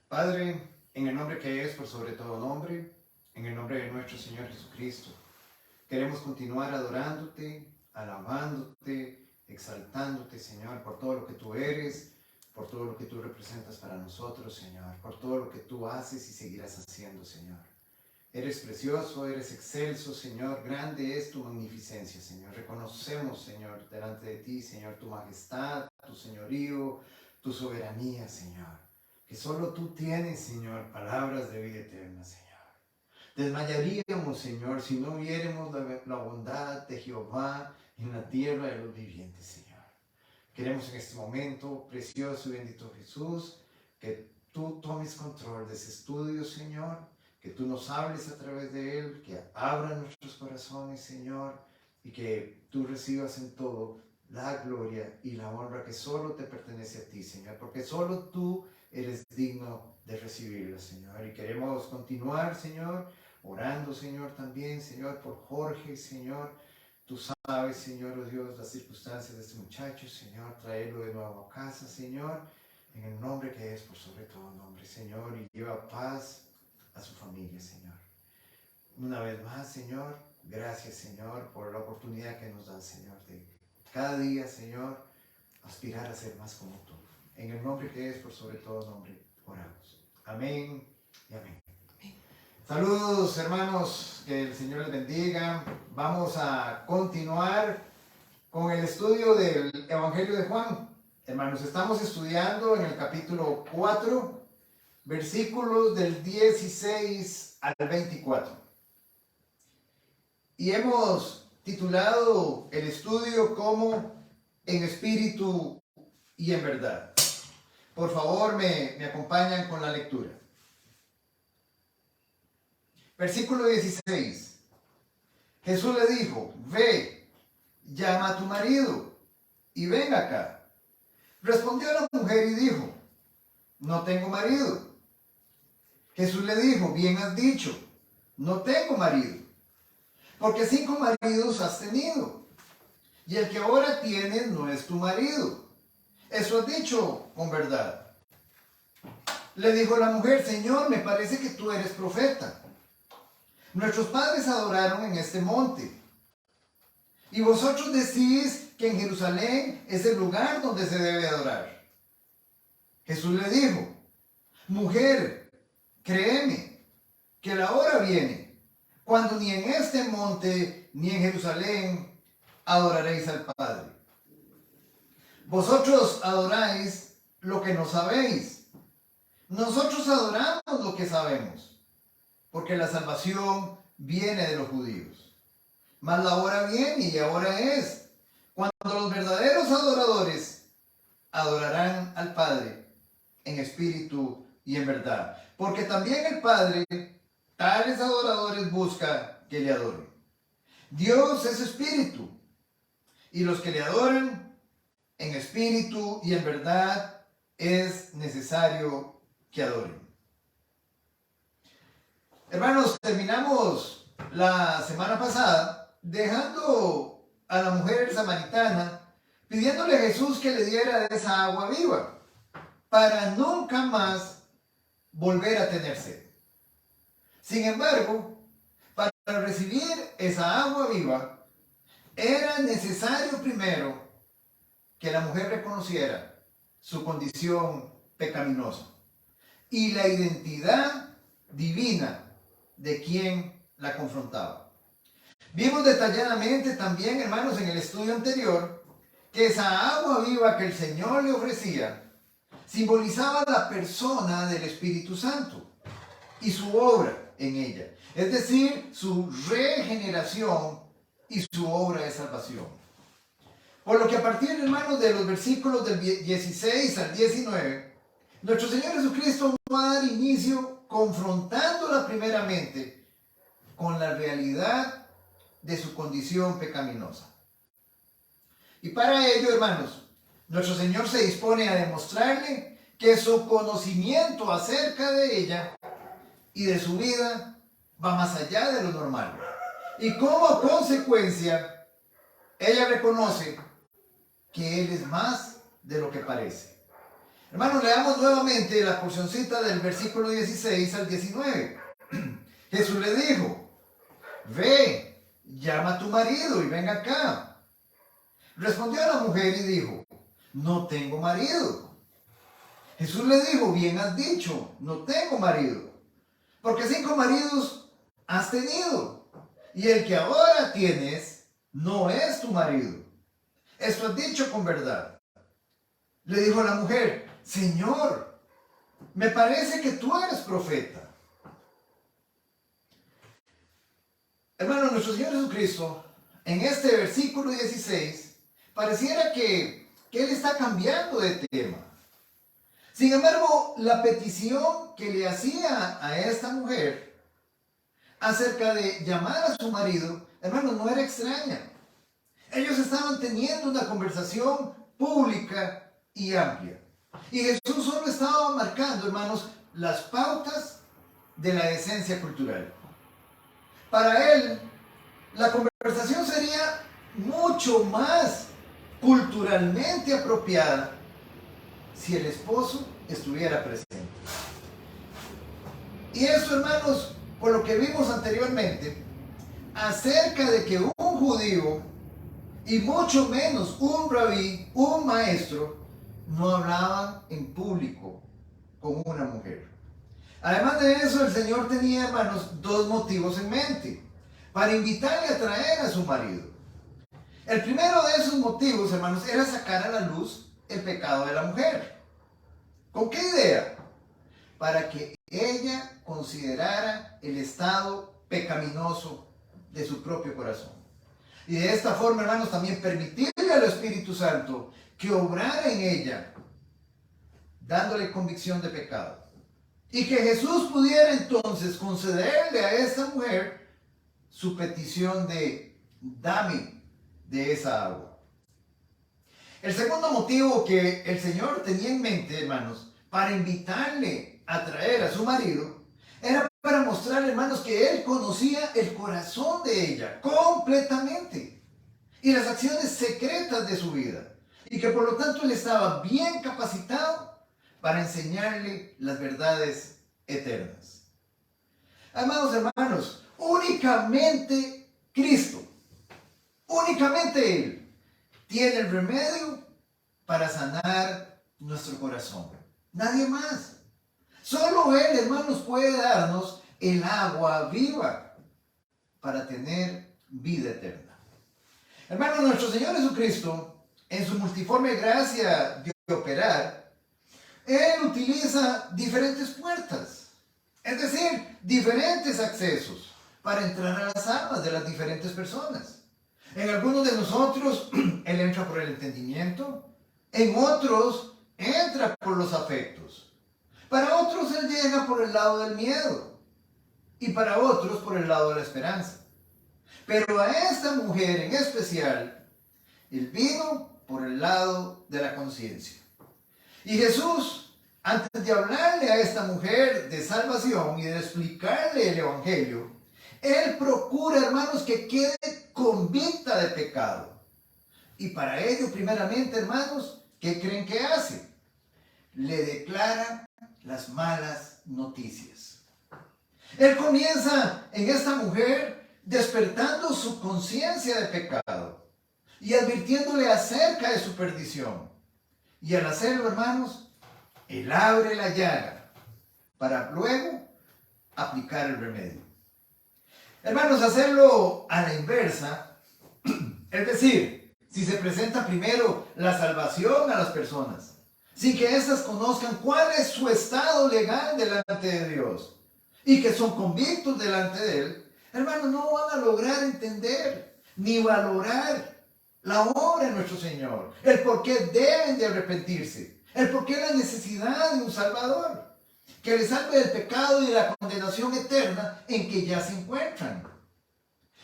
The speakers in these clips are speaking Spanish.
Padre, en el nombre que es por sobre todo nombre, en el nombre de nuestro Señor Jesucristo, queremos continuar adorándote, alabándote, exaltándote, Señor, por todo lo que tú eres, por todo lo que tú representas para nosotros, Señor, por todo lo que tú haces y seguirás haciendo, Señor. Eres precioso, eres excelso, Señor, grande es tu magnificencia, Señor. Reconocemos, Señor, delante de ti, Señor, tu majestad, tu señorío, tu soberanía, Señor. Que solo tú tienes, Señor, palabras de vida eterna, Señor. Desmayaríamos, Señor, si no viéramos la bondad de Jehová en la tierra de los vivientes, Señor. Queremos en este momento, precioso y bendito Jesús, que tú tomes control de ese estudio, Señor, que tú nos hables a través de él, que abra nuestros corazones, Señor, y que tú recibas en todo la gloria y la honra que solo te pertenece a ti, Señor, porque solo tú eres digno de recibirla, Señor. Y queremos continuar, Señor, orando, Señor, también, Señor, por Jorge, Señor. Tú sabes, Señor, oh Dios, las circunstancias de este muchacho, Señor, traerlo de nuevo a casa, Señor, en el nombre que es por sobre todo nombre, Señor, y lleva paz a su familia, Señor. Una vez más, Señor, gracias, Señor, por la oportunidad que nos das, Señor, de cada día, Señor, aspirar a ser más como tú. En el nombre que es por sobre todo nombre, oramos. Amén y amén. Saludos, hermanos, que el Señor les bendiga. Vamos a continuar con el estudio del Evangelio de Juan. Hermanos, estamos estudiando en el capítulo 4, versículos del 16 al 24. Y hemos titulado el estudio como En espíritu y en verdad. Por favor, me acompañan con la lectura. Versículo 16. Jesús le dijo, ve, llama a tu marido y ven acá. Respondió la mujer y dijo, no tengo marido. Jesús le dijo, bien has dicho, no tengo marido, porque 5 maridos has tenido, y el que ahora tienes no es tu marido. Eso has dicho con verdad. Le dijo la mujer, Señor, me parece que tú eres profeta. Nuestros padres adoraron en este monte, y vosotros decís que en Jerusalén es el lugar donde se debe adorar. Jesús le dijo, mujer, créeme, que la hora viene, cuando ni en este monte ni en Jerusalén adoraréis al Padre. Vosotros adoráis lo que no sabéis. Nosotros adoramos lo que sabemos, porque la salvación viene de los judíos. Mas la hora viene y ahora es, cuando los verdaderos adoradores adorarán al Padre en espíritu y en verdad. Porque también el Padre tales adoradores busca que le adoren. Dios es espíritu, y los que le adoran en espíritu y en verdad es necesario que adoren. Hermanos, terminamos la semana pasada dejando a la mujer samaritana pidiéndole a Jesús que le diera esa agua viva para nunca más volver a tener sed. Sin embargo, para recibir esa agua viva era necesario primero que la mujer reconociera su condición pecaminosa y la identidad divina de quien la confrontaba. Vimos detalladamente también, hermanos, en el estudio anterior, que esa agua viva que el Señor le ofrecía simbolizaba la persona del Espíritu Santo y su obra en ella, es decir, su regeneración y su obra de salvación. Por lo que a partir, hermanos, de los versículos del 16 al 19, nuestro Señor Jesucristo va a dar inicio confrontándola primeramente con la realidad de su condición pecaminosa. Y para ello, hermanos, nuestro Señor se dispone a demostrarle que su conocimiento acerca de ella y de su vida va más allá de lo normal. Y como consecuencia, ella reconoce que Él es más de lo que parece. Hermanos, leamos nuevamente la porcioncita del versículo 16 al 19. Jesús le dijo, ve, llama a tu marido y ven acá. Respondió la mujer y dijo, no tengo marido. Jesús le dijo, bien has dicho, no tengo marido, porque 5 maridos has tenido, y el que ahora tienes no es tu marido. Esto has dicho con verdad. Le dijo la mujer, Señor, me parece que tú eres profeta. Hermano, nuestro Señor Jesucristo, en este versículo 16, pareciera que Él está cambiando de tema. Sin embargo, la petición que le hacía a esta mujer acerca de llamar a su marido, hermano, no era extraña. Ellos estaban teniendo una conversación pública y amplia. Y Jesús solo estaba marcando, hermanos, las pautas de la decencia cultural. Para él, la conversación sería mucho más culturalmente apropiada si el esposo estuviera presente. Y eso, hermanos, por lo que vimos anteriormente, acerca de que un judío, y mucho menos un rabí, un maestro, no hablaban en público con una mujer. Además de eso, el Señor tenía, hermanos, 2 motivos en mente para invitarle a traer a su marido. El primero de esos motivos, hermanos, era sacar a la luz el pecado de la mujer. ¿Con qué idea? Para que ella considerara el estado pecaminoso de su propio corazón. Y de esta forma, hermanos, también permitirle al Espíritu Santo que obrara en ella, dándole convicción de pecado. Y que Jesús pudiera entonces concederle a esta mujer su petición de dame de esa agua. El segundo motivo que el Señor tenía en mente, hermanos, para invitarle a traer a su marido, era para mostrarle, hermanos, que Él conocía el corazón de ella completamente y las acciones secretas de su vida. Y que por lo tanto Él estaba bien capacitado para enseñarle las verdades eternas. Amados hermanos, únicamente Cristo, únicamente Él, tiene el remedio para sanar nuestro corazón. Nadie más. Solo Él, hermanos, puede darnos el agua viva para tener vida eterna. Hermanos, nuestro Señor Jesucristo, en su multiforme gracia de operar, Él utiliza diferentes puertas, es decir, diferentes accesos para entrar a las almas de las diferentes personas. En algunos de nosotros, Él entra por el entendimiento, en otros, entra por los afectos. Para otros, Él llega por el lado del miedo y para otros por el lado de la esperanza. Pero a esta mujer en especial, Él vino por el lado de la conciencia. Y Jesús, antes de hablarle a esta mujer de salvación y de explicarle el Evangelio, Él procura, hermanos, que quede convicta de pecado. Y para ello, primeramente, hermanos, ¿qué creen que hace? Le declara las malas noticias. Él comienza en esta mujer despertando su conciencia de pecado y advirtiéndole acerca de su perdición. Y al hacerlo, hermanos, Él abre la llaga para luego aplicar el remedio. Hermanos, hacerlo a la inversa, es decir, si se presenta primero la salvación a las personas, sin que éstas conozcan cuál es su estado legal delante de Dios y que son convictos delante de Él, hermanos, no van a lograr entender ni valorar la obra de nuestro Señor, el por qué deben de arrepentirse, el por qué la necesidad de un Salvador que les salve del pecado y de la condenación eterna en que ya se encuentran.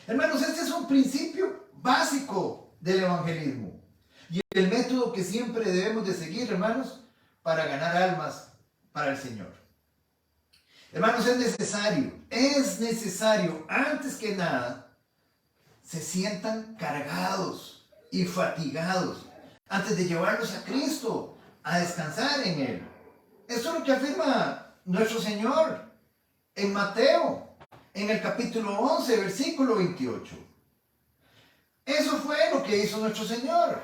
Hermanos, este es un principio básico del evangelismo y el método que siempre debemos de seguir, hermanos, para ganar almas para el Señor. Hermanos, es necesario, antes que nada, se sientan cargados y fatigados antes de llevarlos a Cristo a descansar en Él. Esto es lo que afirma nuestro Señor en Mateo, en el capítulo 11, versículo 28. Eso fue lo que hizo nuestro Señor.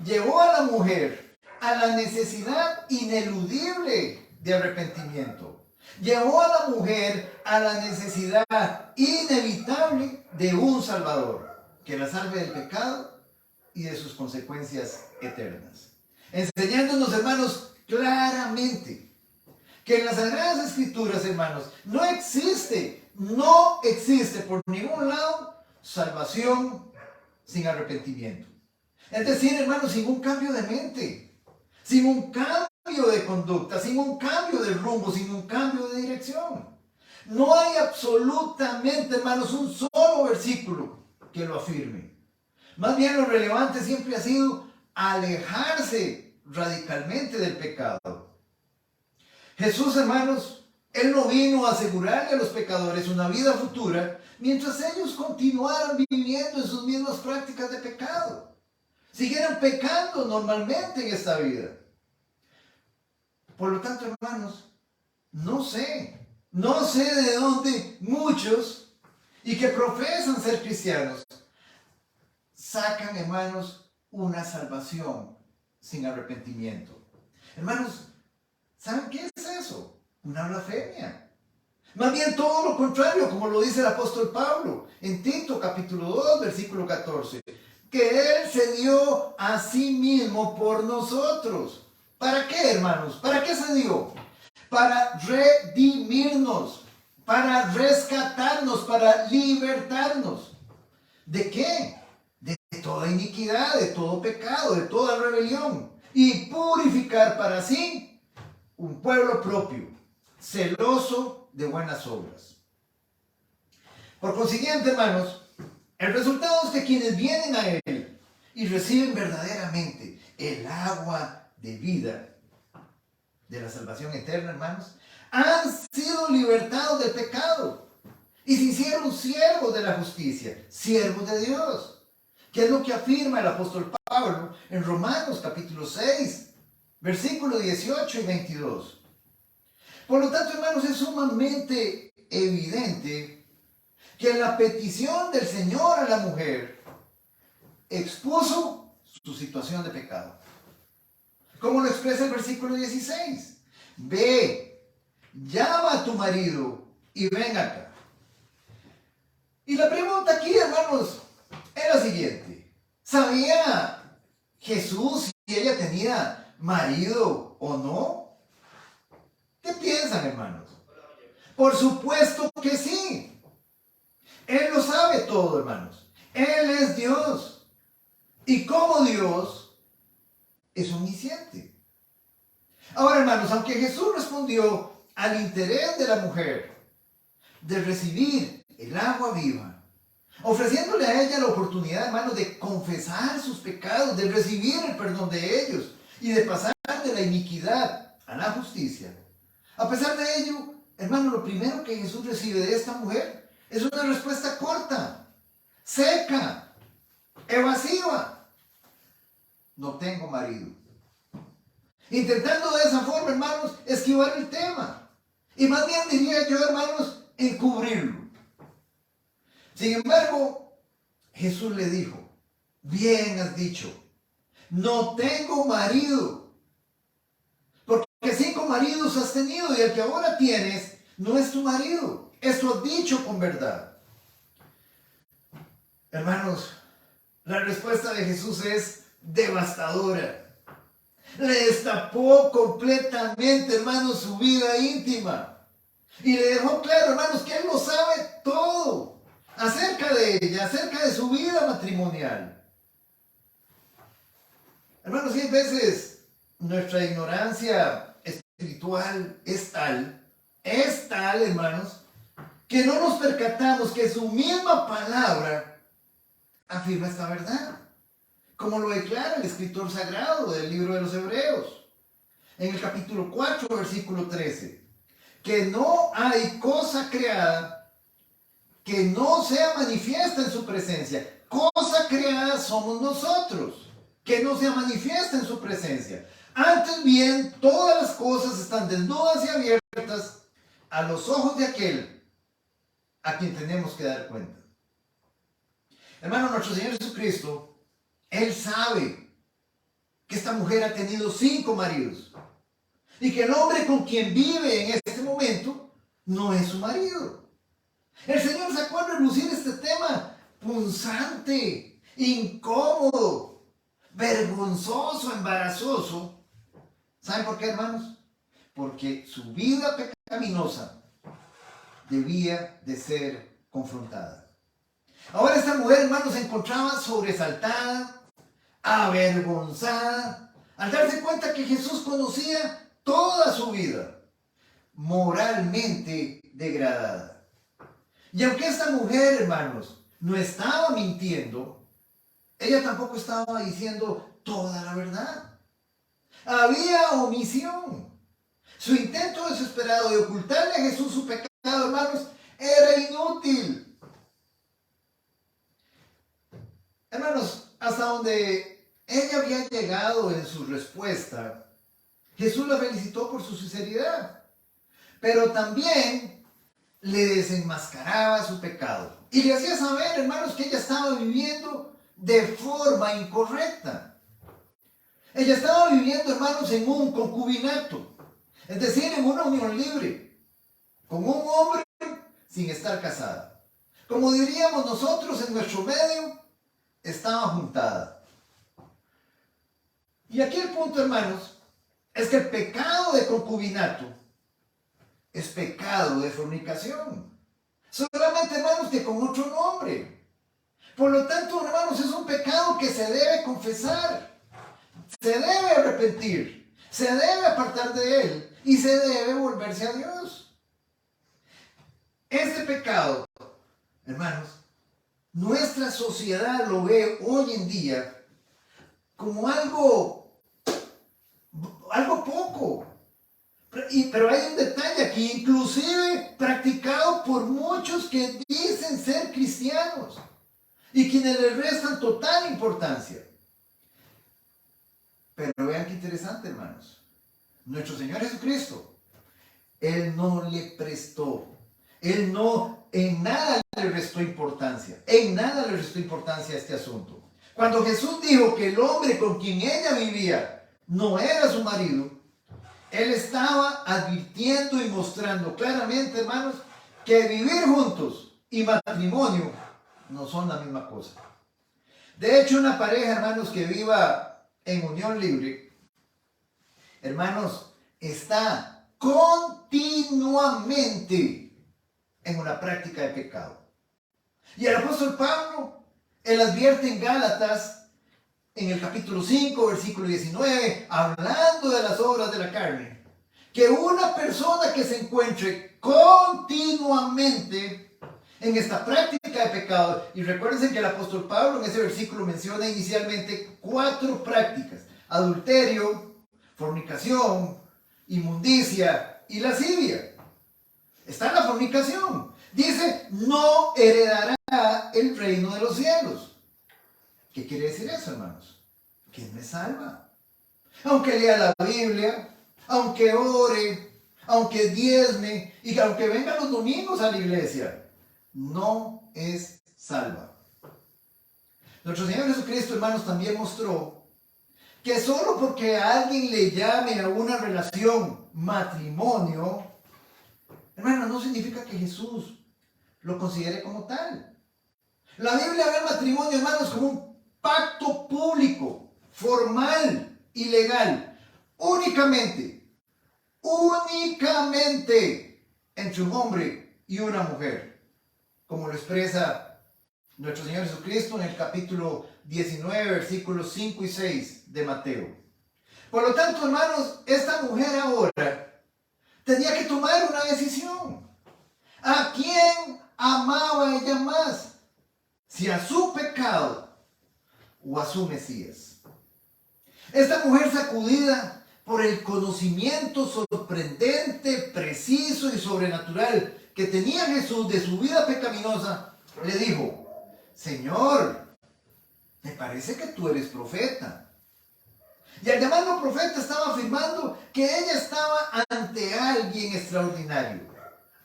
Llevó a la mujer a la necesidad ineludible de arrepentimiento. Llevó a la mujer a la necesidad inevitable de un Salvador que la salve del pecado y de sus consecuencias eternas. Enseñándonos, hermanos, claramente que en las Sagradas Escrituras, hermanos, no existe por ningún lado salvación sin arrepentimiento. Es decir, hermanos, sin un cambio de mente, sin un cambio de conducta, sin un cambio de rumbo, sin un cambio de dirección. No hay absolutamente, hermanos, un solo versículo que lo afirme. Más bien lo relevante siempre ha sido alejarse radicalmente del pecado. Jesús, hermanos, Él no vino a asegurarle a los pecadores una vida futura mientras ellos continuaran viviendo en sus mismas prácticas de pecado. Siguieran pecando normalmente en esta vida. Por lo tanto, hermanos, no sé de dónde muchos y que profesan ser cristianos sacan, hermanos, una salvación sin arrepentimiento. Hermanos, ¿saben qué es eso? Una blasfemia. Más bien todo lo contrario, como lo dice el apóstol Pablo en Tito capítulo 2, versículo 14. Que Él se dio a sí mismo por nosotros. ¿Para qué, hermanos? ¿Para qué se dio? Para redimirnos, para rescatarnos, para libertarnos. ¿De qué? De toda iniquidad, de todo pecado, de toda rebelión. Y purificar para sí un pueblo propio, celoso de buenas obras. Por consiguiente, hermanos, el resultado es que quienes vienen a Él y reciben verdaderamente el agua de vida de la salvación eterna, hermanos, han sido libertados del pecado y se hicieron siervos de la justicia, siervos de Dios, que es lo que afirma el apóstol Pablo en Romanos capítulo 6, versículos 18 y 22. Por lo tanto, hermanos, es sumamente evidente que la petición del Señor a la mujer expuso su situación de pecado. Como lo expresa el versículo 16. Ve, llama a tu marido y ven acá. Y la pregunta aquí, hermanos, es la siguiente. ¿Sabía Jesús si ella tenía marido o no? ¿Qué piensan, hermanos? Por supuesto que sí. Él lo sabe todo, hermanos. Él es Dios. Y como Dios, es omnisciente. Ahora, hermanos, aunque Jesús respondió al interés de la mujer de recibir el agua viva, ofreciéndole a ella la oportunidad, hermanos, de confesar sus pecados, de recibir el perdón de ellos y de pasar de la iniquidad a la justicia. A pesar de ello, hermanos, lo primero que Jesús recibe de esta mujer es una respuesta corta, seca, evasiva. No tengo marido. Intentando de esa forma, hermanos, esquivar el tema. Y más bien diría yo, hermanos, encubrirlo. Sin embargo, Jesús le dijo, bien has dicho, no tengo marido. Porque 5 maridos has tenido y el que ahora tienes no es tu marido. Esto has dicho con verdad. Hermanos, la respuesta de Jesús es devastadora. Le destapó completamente, hermanos, su vida íntima. Y le dejó claro, hermanos, que Él lo sabe todo acerca de ella, acerca de su vida matrimonial. Hermanos, y a veces nuestra ignorancia espiritual es tal, hermanos, que no nos percatamos que su misma palabra afirma esta verdad, como lo declara el escritor sagrado del libro de los Hebreos, en el capítulo 4, versículo 13, que no hay cosa creada que no sea manifiesta en su presencia. Cosa creada somos nosotros, que no sea manifiesta en su presencia. Antes bien, todas las cosas están desnudas y abiertas a los ojos de aquel a quien tenemos que dar cuenta. Hermano, nuestro Señor Jesucristo, Él sabe que esta mujer ha tenido 5 maridos y que el hombre con quien vive en este momento no es su marido. El Señor sacó a relucir este tema punzante, incómodo, vergonzoso, embarazoso. ¿Saben por qué, hermanos? Porque su vida pecaminosa debía de ser confrontada. Ahora esta mujer, hermanos, se encontraba sobresaltada, avergonzada, al darse cuenta que Jesús conocía toda su vida, moralmente degradada. Y aunque esta mujer, hermanos, no estaba mintiendo, ella tampoco estaba diciendo toda la verdad. Había omisión. Su intento desesperado de ocultarle a Jesús su pecado, hermanos, era inútil. Hermanos, hasta donde ella había llegado en su respuesta, Jesús la felicitó por su sinceridad, pero también le desenmascaraba su pecado y le hacía saber, hermanos, que ella estaba viviendo de forma incorrecta. Ella estaba viviendo, hermanos, en un concubinato, es decir, en una unión libre, con un hombre sin estar casada. Como diríamos nosotros en nuestro medio, estaba juntada. Y aquí el punto, hermanos, es que el pecado de concubinato es pecado de fornicación. Solamente, hermanos, que con otro nombre. Por lo tanto, hermanos, es un pecado que se debe confesar, se debe arrepentir, se debe apartar de él y se debe volverse a Dios. Este pecado, hermanos, nuestra sociedad lo ve hoy en día como algo poco. Pero hay un detalle aquí, inclusive practicado por muchos que dicen ser cristianos y quienes le restan total importancia. Pero vean qué interesante, hermanos. Nuestro Señor Jesucristo, Él no le prestó, Él no en nada le restó importancia, en nada le restó importancia a este asunto. Cuando Jesús dijo que el hombre con quien ella vivía no era su marido, Él estaba advirtiendo y mostrando claramente, hermanos, que vivir juntos y matrimonio no son la misma cosa. De hecho, una pareja, hermanos, que viva en unión libre, hermanos, está continuamente en una práctica de pecado. Y el apóstol Pablo, él advierte en Gálatas, en el capítulo 5, versículo 19, hablando de las obras de la carne, que una persona que se encuentre continuamente en esta práctica de pecado, y recuérdense que el apóstol Pablo en ese versículo menciona inicialmente 4 prácticas: adulterio, fornicación, inmundicia y lascivia. Está en la fornicación. Dice, no heredará el reino de los cielos. ¿Qué quiere decir eso, hermanos? ¿Quién me salva? Aunque lea la Biblia, aunque ore, aunque diezme y aunque venga los domingos a la iglesia, no es salva. Nuestro Señor Jesucristo, hermanos, también mostró que solo porque alguien le llame a una relación matrimonio, hermanos, no significa que Jesús lo considere como tal. La Biblia ve el matrimonio, hermanos, como un pacto público, formal y legal, únicamente entre un hombre y una mujer, como lo expresa nuestro Señor Jesucristo en el capítulo 19, versículos 5 y 6 de Mateo. Por lo tanto, hermanos, esta mujer ahora tenía que tomar una decisión. ¿A quién amaba ella más? Si a su pecado o a su Mesías. Esta mujer, sacudida por el conocimiento sorprendente, preciso y sobrenatural que tenía Jesús de su vida pecaminosa, le dijo: Señor, me parece que tú eres profeta. Y al llamarlo profeta estaba afirmando que ella estaba ante alguien extraordinario,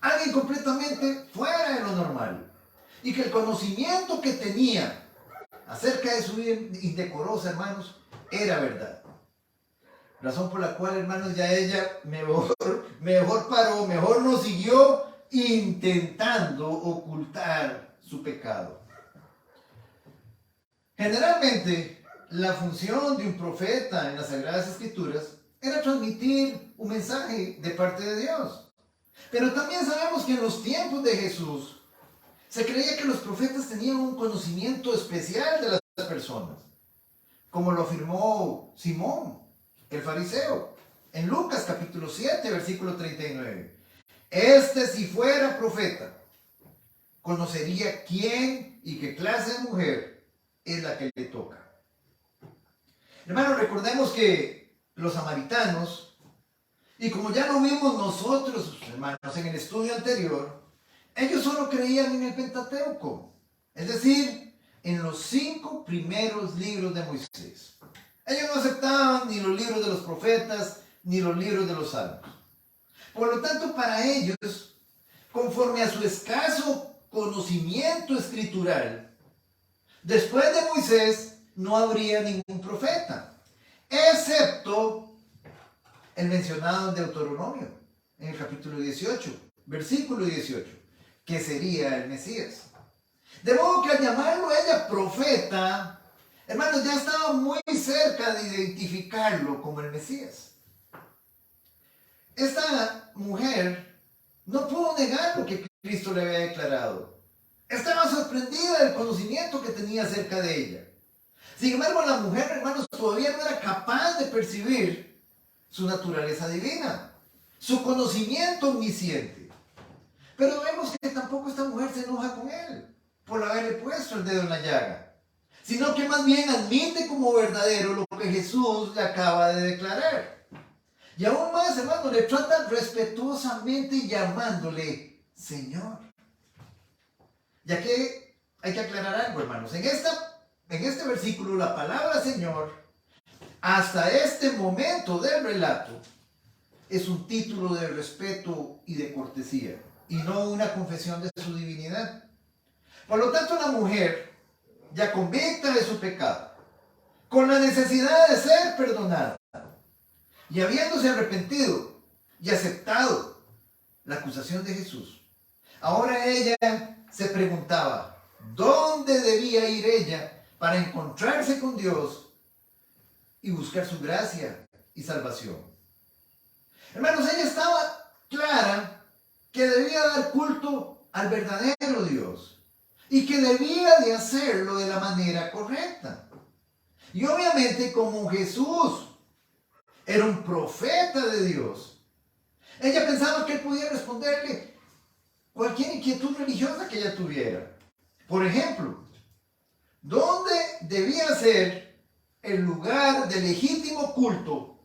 alguien completamente fuera de lo normal, y que el conocimiento que tenía acerca de su vida indecorosa, hermanos, era verdad. Razón por la cual, hermanos, ya ella mejor paró, mejor no siguió intentando ocultar su pecado. Generalmente, la función de un profeta en las Sagradas Escrituras era transmitir un mensaje de parte de Dios. Pero también sabemos que en los tiempos de Jesús se creía que los profetas tenían un conocimiento especial de las personas, como lo afirmó Simón, el fariseo, en Lucas capítulo 7, versículo 39. Este, si fuera profeta, conocería quién y qué clase de mujer es la que le toca. Hermanos, recordemos que los samaritanos, y como ya lo vimos nosotros, hermanos, en el estudio anterior, ellos solo creían en el Pentateuco, es decir, en los 5 primeros libros de Moisés. Ellos no aceptaban ni los libros de los profetas, ni los libros de los salmos. Por lo tanto, para ellos, conforme a su escaso conocimiento escritural, después de Moisés no habría ningún profeta, excepto el mencionado en Deuteronomio, en el capítulo 18, versículo 18, que sería el Mesías. De modo que al llamarlo ella profeta, hermanos, ya estaba muy cerca de identificarlo como el Mesías. Esta mujer no pudo negar lo que Cristo le había declarado. Estaba sorprendida del conocimiento que tenía acerca de ella. Sin embargo, la mujer, hermanos, todavía no era capaz de percibir su naturaleza divina, su conocimiento omnisciente. Pero vemos que tampoco esta mujer se enoja con él por haberle puesto el dedo en la llaga, sino que más bien admite como verdadero lo que Jesús le acaba de declarar. Y aún más, hermano, le trata respetuosamente llamándole Señor. Ya que hay que aclarar algo, hermanos. En este versículo, la palabra Señor, hasta este momento del relato, es un título de respeto y de cortesía, y no una confesión de su divinidad. Por lo tanto, la mujer, ya convicta de su pecado, con la necesidad de ser perdonada, y habiéndose arrepentido y aceptado la acusación de Jesús, ahora ella se preguntaba, ¿dónde debía ir ella para encontrarse con Dios y buscar su gracia y salvación? Hermanos, ella estaba clara que debía dar culto al verdadero Dios y que debía de hacerlo de la manera correcta. Y obviamente, como Jesús era un profeta de Dios, ella pensaba que él podía responderle cualquier inquietud religiosa que ella tuviera. Por ejemplo, ¿dónde debía ser el lugar de legítimo culto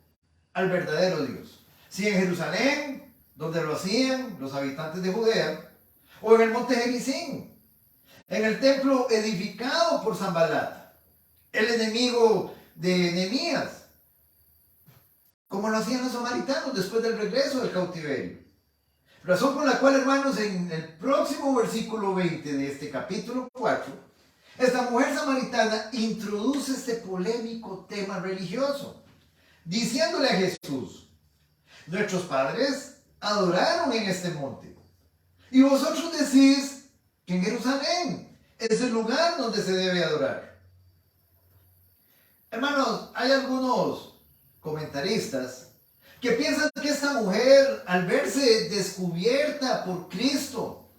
al verdadero Dios? Si en Jerusalén, donde lo hacían los habitantes de Judea, o en el monte Gerizim, en el templo edificado por Sanbalat, el enemigo de Nehemías, como lo hacían los samaritanos después del regreso del cautiverio. Razón por la cual, hermanos, en el próximo versículo 20 de este capítulo 4, esta mujer samaritana introduce este polémico tema religioso, diciéndole a Jesús, nuestros padres adoraron en este monte, y vosotros decís que en Jerusalén es el lugar donde se debe adorar. Hermanos, hay algunos comentaristas que piensan que esta mujer, al verse descubierta por Cristo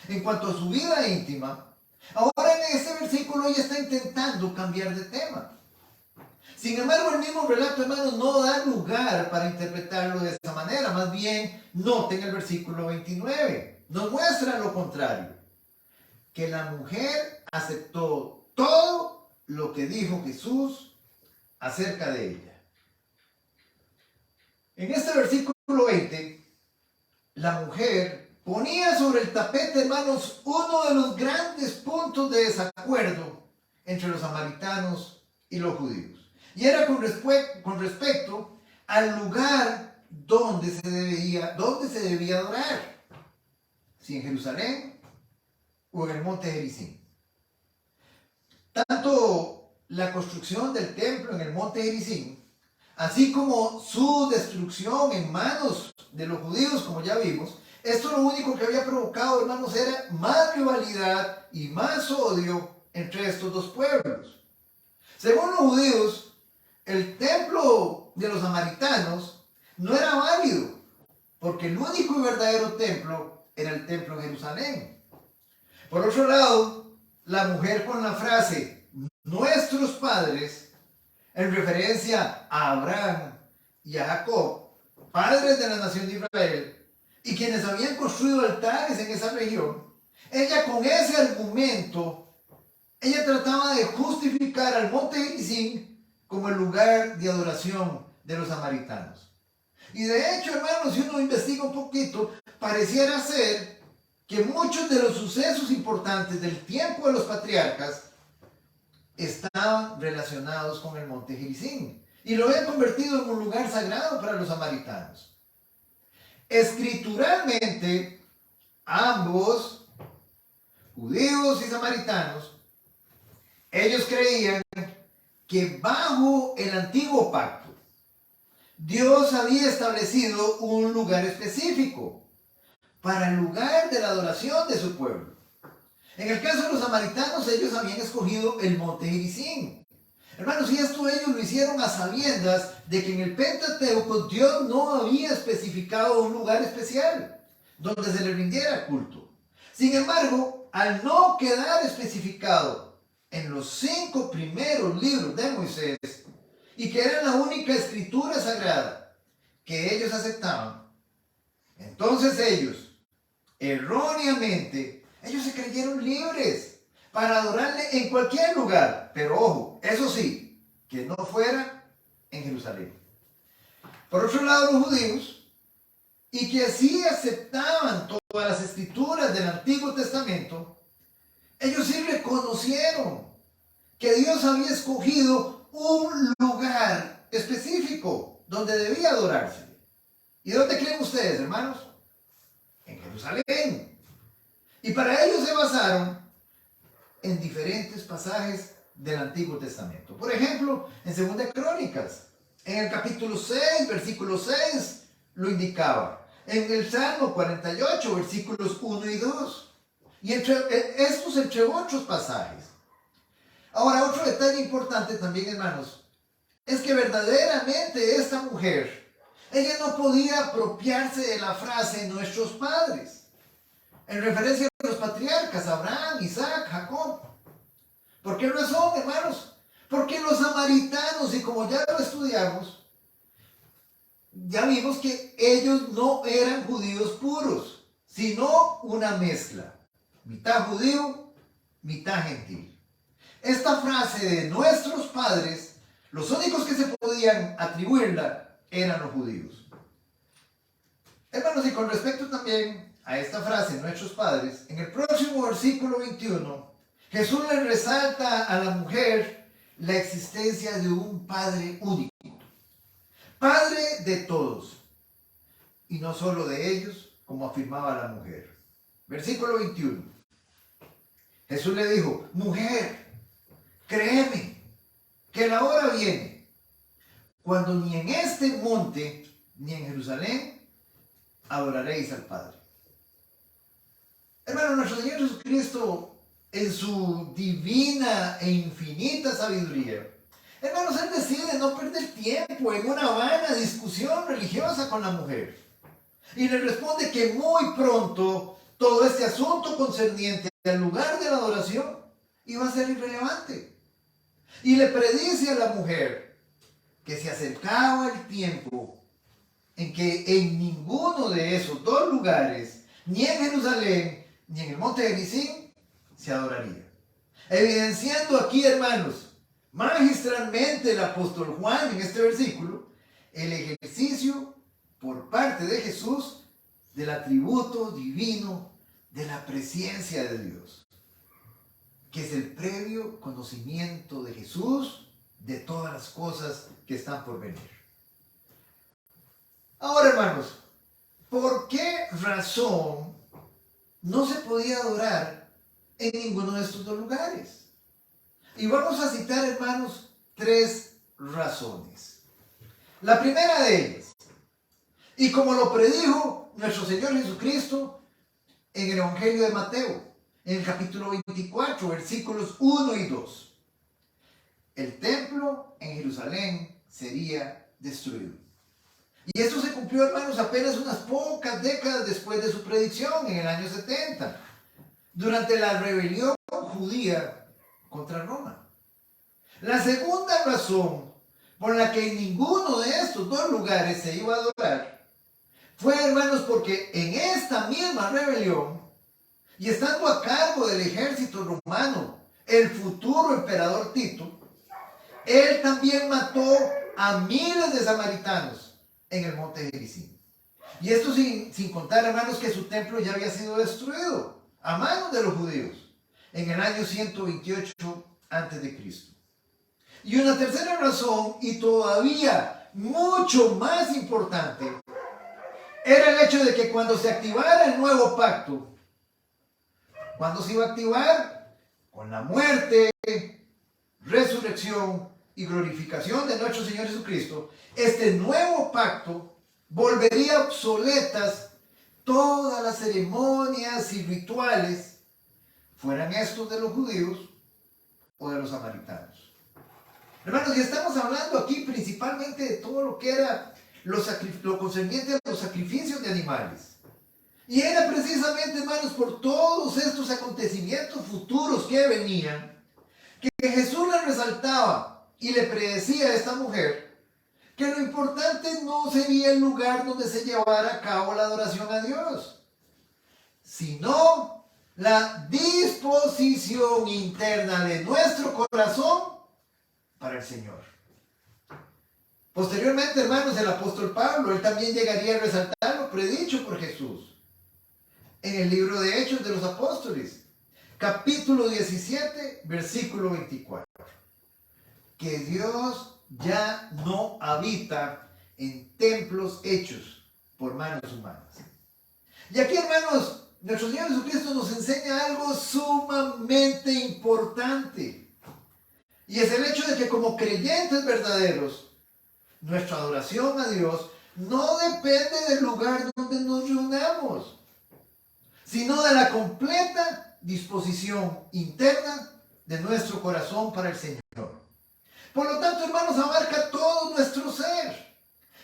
en cuanto a su vida íntima, ahora en este versículo ella está intentando cambiar de tema. Sin embargo, el mismo relato, hermanos, no da lugar para interpretarlo de esa manera. Más bien, noten el versículo 29. Nos muestra lo contrario. Que la mujer aceptó todo lo que dijo Jesús acerca de ella. En este versículo 20, la mujer ponía sobre el tapete, hermanos, uno de los grandes puntos de desacuerdo entre los samaritanos y los judíos. Y era con respecto al lugar donde se debía adorar. Si en Jerusalén o en el monte Gerizim. Tanto la construcción del templo en el monte Gerizim, así como su destrucción en manos de los judíos, como ya vimos, esto lo único que había provocado, hermanos, era más rivalidad y más odio entre estos dos pueblos. Según los judíos, el templo de los samaritanos no era válido, porque el único y verdadero templo era el templo en Jerusalén. Por otro lado, la mujer con la frase nuestros padres, en referencia a Abraham y a Jacob, padres de la nación de Israel, y quienes habían construido altares en esa región, ella con ese argumento, ella trataba de justificar al monte Gerizim como el lugar de adoración de los samaritanos. Y de hecho, hermanos, si uno investiga un poquito, pareciera ser que muchos de los sucesos importantes del tiempo de los patriarcas estaban relacionados con el monte Gerizim y lo habían convertido en un lugar sagrado para los samaritanos. Escrituralmente, ambos, judíos y samaritanos, ellos creían que bajo el antiguo pacto, Dios había establecido un lugar específico para el lugar de la adoración de su pueblo. En el caso de los samaritanos, ellos habían escogido el monte Gerizim. Hermanos, y esto ellos lo hicieron a sabiendas de que en el Pentateuco Dios no había especificado un lugar especial donde se le rindiera culto. Sin embargo, al no quedar especificado en los 5 primeros libros de Moisés, y que era la única escritura sagrada que ellos aceptaban, entonces ellos, erróneamente, ellos se creyeron libres para adorarle en cualquier lugar, pero ojo, eso sí, que no fuera en Jerusalén. Por otro lado, los judíos, y que sí aceptaban todas las escrituras del Antiguo Testamento, ellos sí reconocieron que Dios había escogido un lugar específico donde debía adorarse. ¿Y dónde creen ustedes, hermanos? En Jerusalén. Y para ello se basaron en diferentes pasajes del Antiguo Testamento. Por ejemplo, en 2 Crónicas, en el capítulo 6, versículo 6, lo indicaba. En el Salmo 48, versículos 1 y 2. Y entre otros pasajes. Ahora, otro detalle importante también, hermanos, es que verdaderamente esta mujer, ella no podía apropiarse de la frase nuestros padres, en referencia a los patriarcas, Abraham, Isaac, Jacob. ¿Por qué razón, hermanos? Porque los samaritanos, y como ya lo estudiamos, ya vimos que ellos no eran judíos puros, sino una mezcla, mitad judío, mitad gentil. Esta frase de nuestros padres, los únicos que se podían atribuirla eran los judíos. Hermanos, y con respecto también a esta frase, nuestros padres, en el próximo versículo 21, Jesús le resalta a la mujer la existencia de un Padre único, Padre de todos, y no solo de ellos, como afirmaba la mujer. Versículo 21. Jesús le dijo, mujer, créeme, que la hora viene, cuando ni en este monte, ni en Jerusalén, adoraréis al Padre. Hermano, nuestro Señor Jesucristo, en su divina e infinita sabiduría, hermanos, Él decide no perder tiempo en una vana discusión religiosa con la mujer. Y le responde que muy pronto todo este asunto concerniente al lugar de la adoración iba a ser irrelevante. Y le predice a la mujer que se acercaba el tiempo en que en ninguno de esos dos lugares, ni en Jerusalén, ni en el monte de Gerizim, se adoraría. Evidenciando aquí, hermanos, magistralmente el apóstol Juan en este versículo, el ejercicio por parte de Jesús del atributo divino de la presencia de Dios, que es el previo conocimiento de Jesús de todas las cosas que están por venir. Ahora, hermanos, ¿por qué razón no se podía adorar en ninguno de estos dos lugares? Y vamos a citar, hermanos, 3 razones. La primera de ellas, y como lo predijo nuestro Señor Jesucristo en el Evangelio de Mateo, en el capítulo 24, versículos 1 y 2. El templo en Jerusalén sería destruido. Y esto se cumplió, hermanos, apenas unas pocas décadas después de su predicción, en el año 70, durante la rebelión judía contra Roma. La segunda razón por la que en ninguno de estos dos lugares se iba a adorar fue, hermanos, porque en esta misma rebelión, y estando a cargo del ejército romano, el futuro emperador Tito, él también mató a miles de samaritanos en el monte Gerizim. Y esto sin contar, hermanos, que su templo ya había sido destruido a manos de los judíos en el año 128 a.C. Y una tercera razón, y todavía mucho más importante, era el hecho de que cuando se activara el nuevo pacto, ¿cuándo se iba a activar? Con la muerte, resurrección y glorificación de nuestro Señor Jesucristo. Este nuevo pacto volvería obsoletas todas las ceremonias y rituales, fueran estos de los judíos o de los samaritanos. Hermanos, y estamos hablando aquí principalmente de todo lo que era lo concerniente a los sacrificios de animales. Y era precisamente, hermanos, por todos estos acontecimientos futuros que venían, que Jesús le resaltaba y le predecía a esta mujer que lo importante no sería el lugar donde se llevara a cabo la adoración a Dios, sino la disposición interna de nuestro corazón para el Señor. Posteriormente, hermanos, el apóstol Pablo, él también llegaría a resaltar lo predicho por Jesús en el libro de Hechos de los Apóstoles, capítulo 17, versículo 24. Que Dios ya no habita en templos hechos por manos humanas. Y aquí, hermanos, nuestro Señor Jesucristo nos enseña algo sumamente importante. Y es el hecho de que como creyentes verdaderos, nuestra adoración a Dios no depende del lugar donde nos reunamos, sino de la completa disposición interna de nuestro corazón para el Señor. Por lo tanto, hermanos, abarca todo nuestro ser.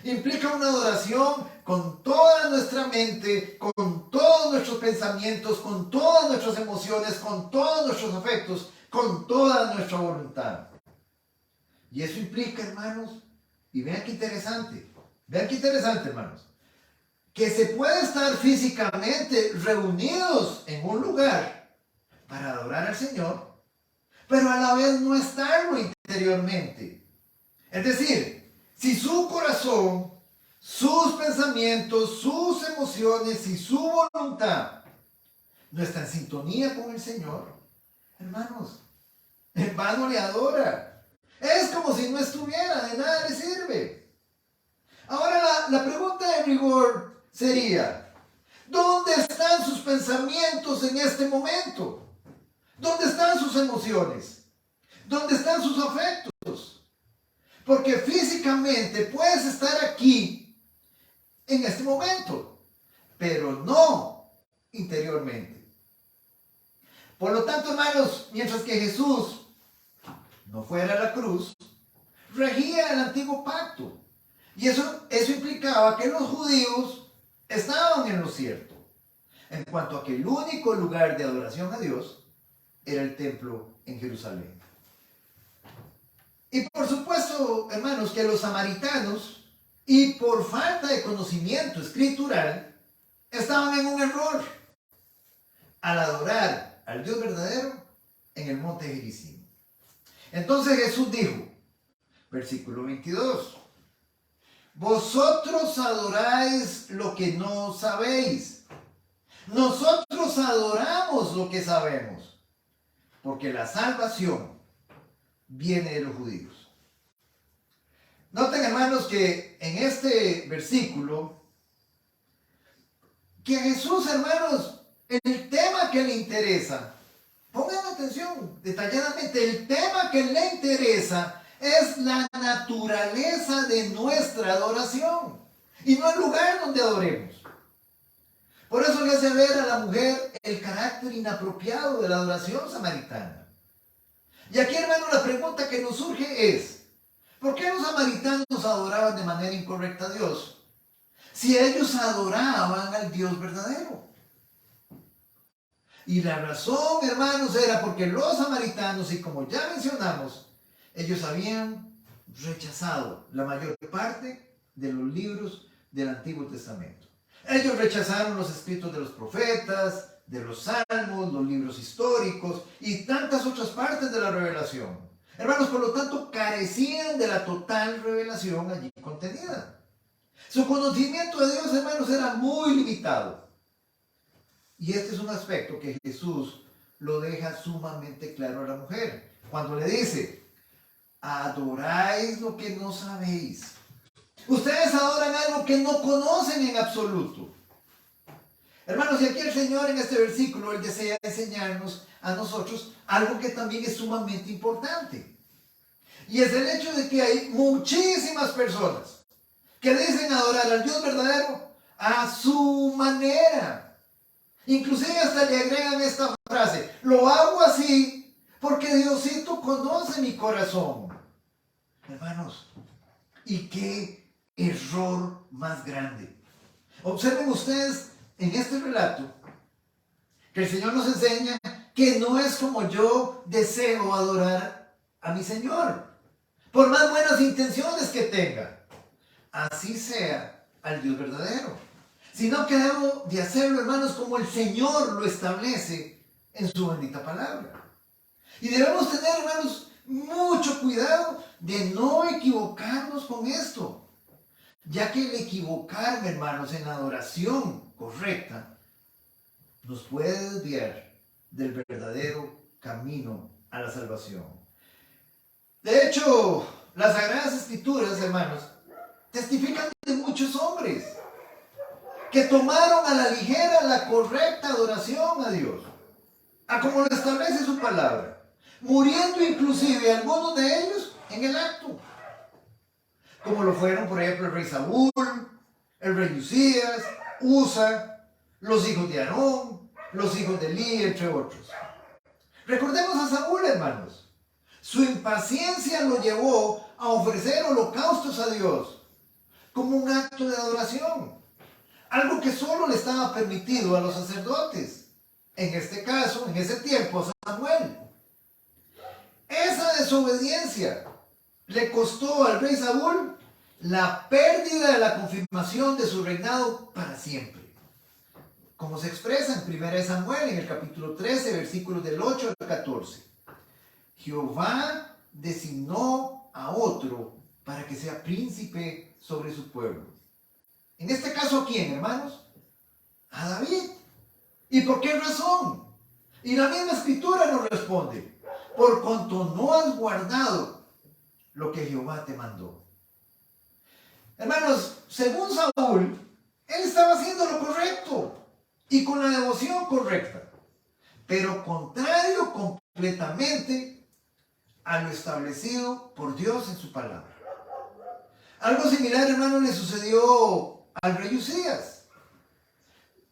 Implica una adoración con toda nuestra mente, con todos nuestros pensamientos, con todas nuestras emociones, con todos nuestros afectos, con toda nuestra voluntad. Y eso implica, hermanos, y vean qué interesante, hermanos, que se puede estar físicamente reunidos en un lugar para adorar al Señor, pero a la vez no estarlo interiormente. Es decir, si su corazón, sus pensamientos, sus emociones y su voluntad no está en sintonía con el Señor, hermanos, en vano le adora. Es como si no estuviera, de nada le sirve. Ahora la pregunta de rigor sería, ¿dónde están sus pensamientos en este momento? ¿Dónde están sus emociones? ¿Dónde están sus afectos? Porque físicamente puedes estar aquí en este momento, pero no interiormente. Por lo tanto, hermanos, mientras que Jesús no fuera a la cruz, regía el antiguo pacto. Y eso implicaba que los judíos estaban en lo cierto, en cuanto a que el único lugar de adoración a Dios era el templo en Jerusalén. Y por supuesto, hermanos, que los samaritanos, y por falta de conocimiento escritural, estaban en un error al adorar al Dios verdadero en el monte Gerizim. Entonces Jesús dijo, versículo 22, vosotros adoráis lo que no sabéis. Nosotros adoramos lo que sabemos, porque la salvación viene de los judíos. Noten, hermanos, que en este versículo, que a Jesús, hermanos, el tema que le interesa, pongan atención detalladamente, el tema que le interesa es la naturaleza de nuestra adoración y no el lugar donde adoremos. Por eso le hace ver a la mujer el carácter inapropiado de la adoración samaritana. Y aquí, hermano, la pregunta que nos surge es, ¿por qué los samaritanos adoraban de manera incorrecta a Dios si ellos adoraban al Dios verdadero? Y la razón, hermanos, era porque los samaritanos, y como ya mencionamos, ellos habían rechazado la mayor parte de los libros del Antiguo Testamento. Ellos rechazaron los escritos de los profetas, de los salmos, los libros históricos y tantas otras partes de la revelación. Hermanos, por lo tanto, carecían de la total revelación allí contenida. Su conocimiento de Dios, hermanos, era muy limitado. Y este es un aspecto que Jesús lo deja sumamente claro a la mujer. Cuando le dice, adoráis lo que no sabéis. Ustedes adoran algo que no conocen en absoluto. Hermanos, y aquí el Señor en este versículo, Él desea enseñarnos a nosotros algo que también es sumamente importante. Y es el hecho de que hay muchísimas personas que dicen adorar al Dios verdadero a su manera. Inclusive hasta le agregan esta frase, lo hago así porque Diosito conoce mi corazón. Hermanos, ¿y qué error más grande? Observen ustedes en este relato que el Señor nos enseña que no es como yo deseo adorar a mi Señor, por más buenas intenciones que tenga, así sea al Dios verdadero, sino que debo de hacerlo, hermanos, como el Señor lo establece en su bendita palabra. Y debemos tener, hermanos, mucho cuidado de no equivocarnos con esto, ya que el equivocarme, hermanos, en la adoración correcta nos puede desviar del verdadero camino a la salvación. De hecho, las Sagradas Escrituras, hermanos, testifican de muchos hombres que tomaron a la ligera la correcta adoración a Dios, a como lo establece su palabra, muriendo inclusive algunos de ellos en el acto, como lo fueron, por ejemplo, el rey Saúl, el rey Usías, Usa, los hijos de Aarón, los hijos de Elí, entre otros. Recordemos a Saúl, hermanos. Su impaciencia lo llevó a ofrecer holocaustos a Dios como un acto de adoración, algo que solo le estaba permitido a los sacerdotes, en este caso, en ese tiempo, a Samuel. Esa desobediencia le costó al rey Saúl la pérdida de la confirmación de su reinado para siempre, como se expresa en 1 Samuel, en el capítulo 13, versículos del 8 al 14. Jehová designó a otro para que sea príncipe sobre su pueblo. En este caso, ¿a quién, hermanos? A David. ¿Y por qué razón? Y la misma escritura nos responde, por cuanto no has guardado lo que Jehová te mandó. Hermanos, según Saúl, él estaba haciendo lo correcto y con la devoción correcta, pero contrario completamente a lo establecido por Dios en su palabra. Algo similar, hermanos, le sucedió al rey Usías,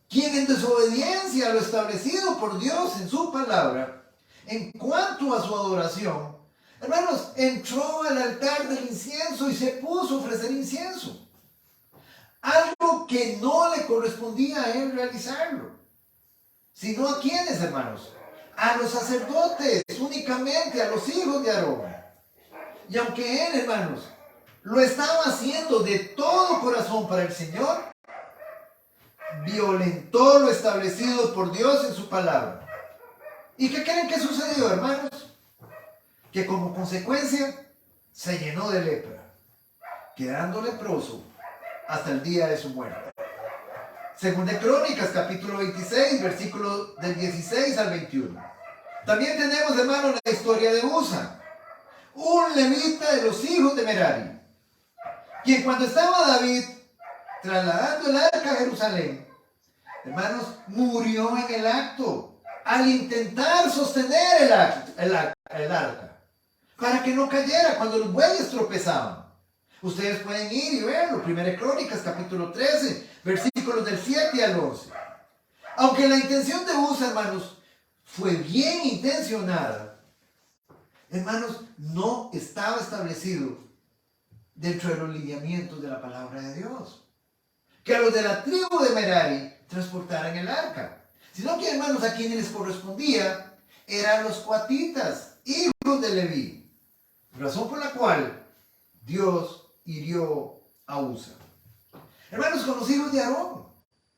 quien en desobediencia a lo establecido por Dios en su palabra, en cuanto a su adoración, hermanos, entró al altar del incienso y se puso a ofrecer incienso. Algo que no le correspondía a él realizarlo. Sino a quiénes, hermanos? A los sacerdotes, únicamente a los hijos de Aarón. Y aunque él, hermanos, lo estaba haciendo de todo corazón para el Señor, violentó lo establecido por Dios en su palabra. ¿Y qué creen que sucedió, hermanos? Que como consecuencia se llenó de lepra, quedando leproso hasta el día de su muerte. Según de Crónicas, capítulo 26, versículos del 16 al 21. También tenemos, hermanos, la historia de Usa, un levita de los hijos de Merari, quien cuando estaba David trasladando el arca a Jerusalén, hermanos, murió en el acto al intentar sostener el arca para que no cayera cuando los bueyes tropezaban. Ustedes pueden ir y verlo, 1 Crónicas capítulo 13, versículos del 7 al 11. Aunque la intención de Usa, hermanos, fue bien intencionada, hermanos, no estaba establecido dentro de los lineamientos de la palabra de Dios que a los de la tribu de Merari transportaran el arca, sino que, hermanos, a quienes les correspondía eran los coatitas, hijos de Leví, razón por la cual Dios hirió a Usa. Hermanos, con los hijos de Aarón,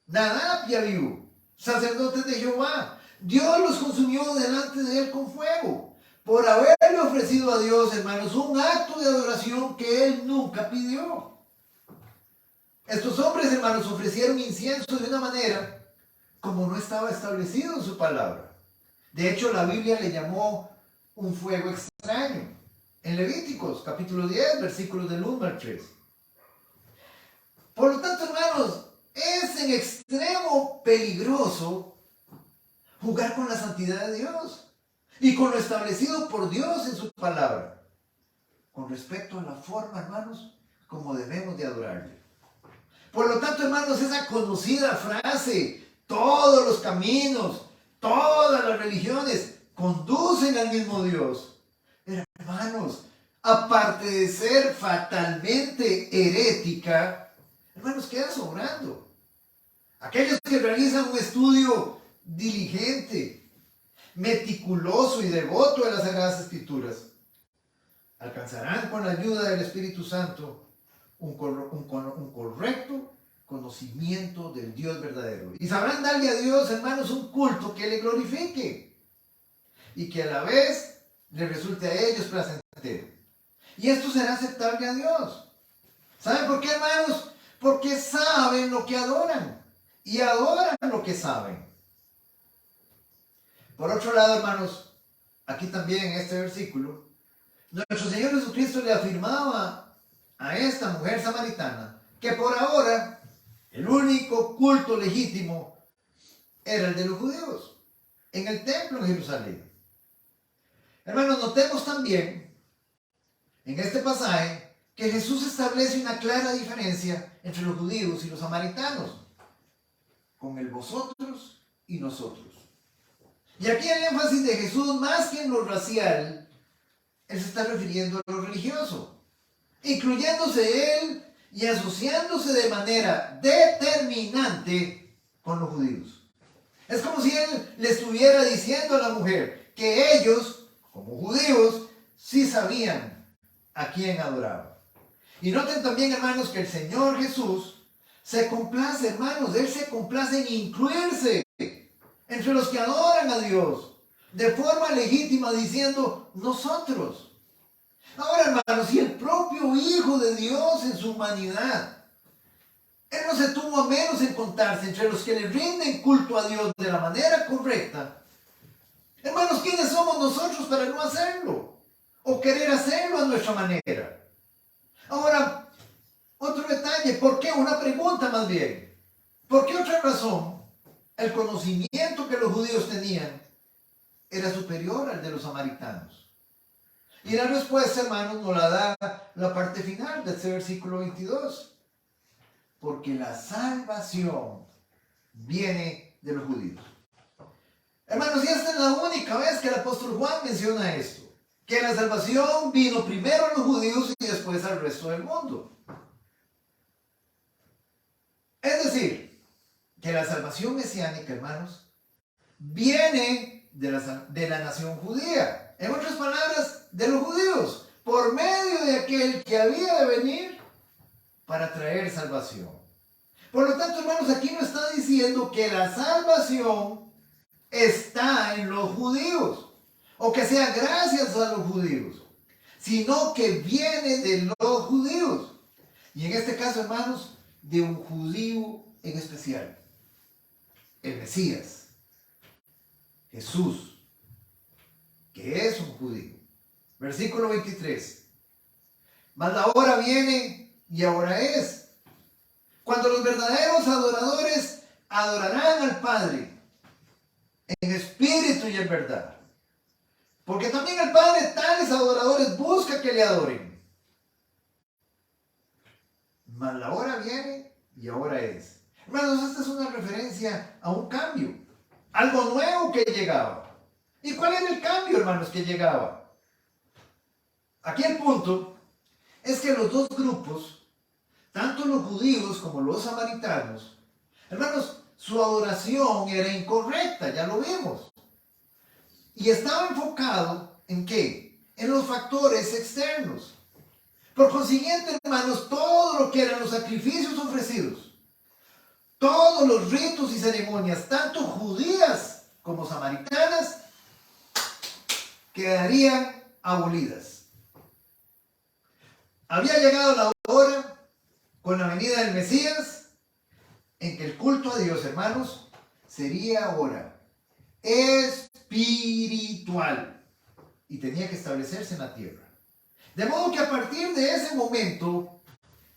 Nadab y Abiú, sacerdotes de Jehová, Dios los consumió delante de él con fuego, por haberle ofrecido a Dios, hermanos, un acto de adoración que él nunca pidió. Estos hombres, hermanos, ofrecieron incienso de una manera como no estaba establecido en su palabra. De hecho, la Biblia le llamó un fuego extraño. En Levíticos, capítulo 10, versículos del 1 al 3. Por lo tanto, hermanos, es en extremo peligroso jugar con la santidad de Dios y con lo establecido por Dios en su palabra, con respecto a la forma, hermanos, como debemos de adorarle. Por lo tanto, hermanos, esa conocida frase, todos los caminos, todas las religiones conducen al mismo Dios. Hermanos, aparte de ser fatalmente herética, hermanos, queda sobrando. Aquellos que realizan un estudio diligente, meticuloso y devoto de las Sagradas Escrituras, alcanzarán con la ayuda del Espíritu Santo un correcto conocimiento del Dios verdadero. Y sabrán darle a Dios, hermanos, un culto que le glorifique y que a la vez le resulte a ellos placentero. Y esto será aceptable a Dios. ¿Saben por qué, hermanos? Porque saben lo que adoran y adoran lo que saben. Por otro lado, hermanos, aquí también en este versículo, nuestro Señor Jesucristo le afirmaba a esta mujer samaritana que por ahora el único culto legítimo era el de los judíos en el templo en Jerusalén. Hermanos, notemos también en este pasaje que Jesús establece una clara diferencia entre los judíos y los samaritanos, con el vosotros y nosotros. Y aquí el énfasis de Jesús, más que en lo racial, él se está refiriendo a lo religioso, incluyéndose él y asociándose de manera determinante con los judíos. Es como si él le estuviera diciendo a la mujer que ellos, como judíos, sí sabían a quién adoraban. Y noten también, hermanos, que el Señor Jesús se complace, hermanos, él se complace en incluirse entre los que adoran a Dios de forma legítima, diciendo nosotros. Ahora, hermanos, si el propio Hijo de Dios en su humanidad, él no se tuvo a menos en contarse entre los que le rinden culto a Dios de la manera correcta. Hermanos, ¿quiénes somos nosotros para no hacerlo? O querer hacerlo a nuestra manera. Ahora, otro detalle, ¿por qué? Una pregunta más bien. ¿Por qué otra razón el conocimiento que los judíos tenían era superior al de los samaritanos? Y la respuesta, hermanos, nos la da la parte final de este versículo 22. Porque la salvación viene de los judíos. Hermanos, y esta es la única vez que el apóstol Juan menciona esto. Que la salvación vino primero a los judíos y después al resto del mundo. Es decir, que la salvación mesiánica, hermanos, viene de la nación judía. En otras palabras, de los judíos, por medio de aquel que había de venir para traer salvación. Por lo tanto, hermanos, aquí no está diciendo que la salvación está en los judíos, o que sea gracias a los judíos, sino que viene de los judíos. Y en este caso, hermanos, de un judío en especial, el Mesías, Jesús, que es un judío. Versículo 23. Mas la hora viene y ahora es. Cuando los verdaderos adoradores adorarán al Padre en espíritu y en verdad. Porque también el Padre tales adoradores busca que le adoren. Mas la hora viene y ahora es. Hermanos, esta es una referencia a un cambio. Algo nuevo que llegaba. ¿Y cuál era el cambio, hermanos, que llegaba? Aquí el punto es que los dos grupos, tanto los judíos como los samaritanos, hermanos, su adoración era incorrecta, ya lo vimos. Y estaba enfocado ¿en qué? En los factores externos. Por consiguiente, hermanos, todo lo que eran los sacrificios ofrecidos, todos los ritos y ceremonias, tanto judías como samaritanas, quedarían abolidas. Había llegado la hora, con la venida del Mesías, en que el culto a Dios, hermanos, sería ahora espiritual y tenía que establecerse en la tierra. De modo que a partir de ese momento,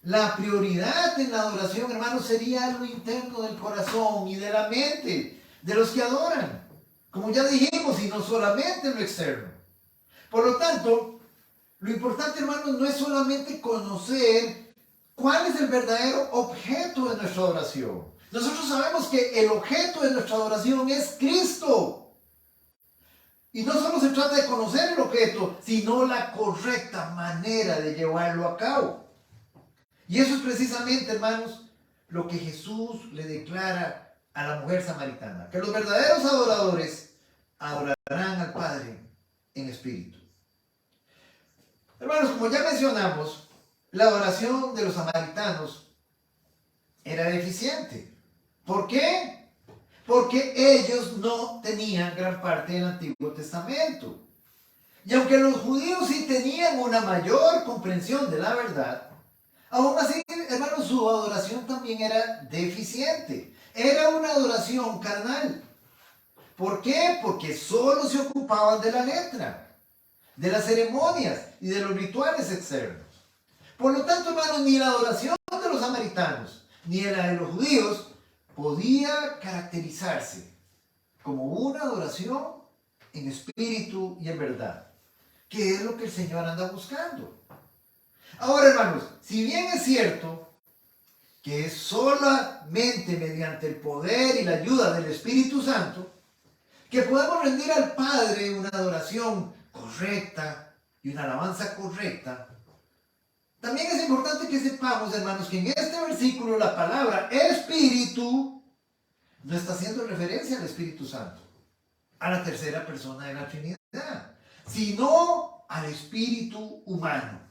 la prioridad en la adoración, hermanos, sería lo interno del corazón y de la mente de los que adoran, como ya dijimos, y no solamente lo externo. Por lo tanto, lo importante, hermanos, no es solamente conocer cuál es el verdadero objeto de nuestra adoración. Nosotros sabemos que el objeto de nuestra adoración es Cristo. Y no solo se trata de conocer el objeto, sino la correcta manera de llevarlo a cabo. Y eso es precisamente, hermanos, lo que Jesús le declara a la mujer samaritana. Que los verdaderos adoradores adorarán al Padre en espíritu. Hermanos, como ya mencionamos, la adoración de los samaritanos era deficiente. ¿Por qué? Porque ellos no tenían gran parte del Antiguo Testamento. Y aunque los judíos sí tenían una mayor comprensión de la verdad, aún así, hermanos, su adoración también era deficiente. Era una adoración carnal. ¿Por qué? Porque solo se ocupaban de la letra, de las ceremonias y de los rituales externos. Por lo tanto, hermanos, ni la adoración de los samaritanos ni la de los judíos podía caracterizarse como una adoración en espíritu y en verdad, que es lo que el Señor anda buscando. Ahora, hermanos, si bien es cierto que es solamente mediante el poder y la ayuda del Espíritu Santo que podemos rendir al Padre una adoración correcta y una alabanza correcta, también es importante que sepamos, hermanos, que en este versículo la palabra Espíritu no está haciendo referencia al Espíritu Santo, a la tercera persona de la Trinidad, sino al Espíritu humano.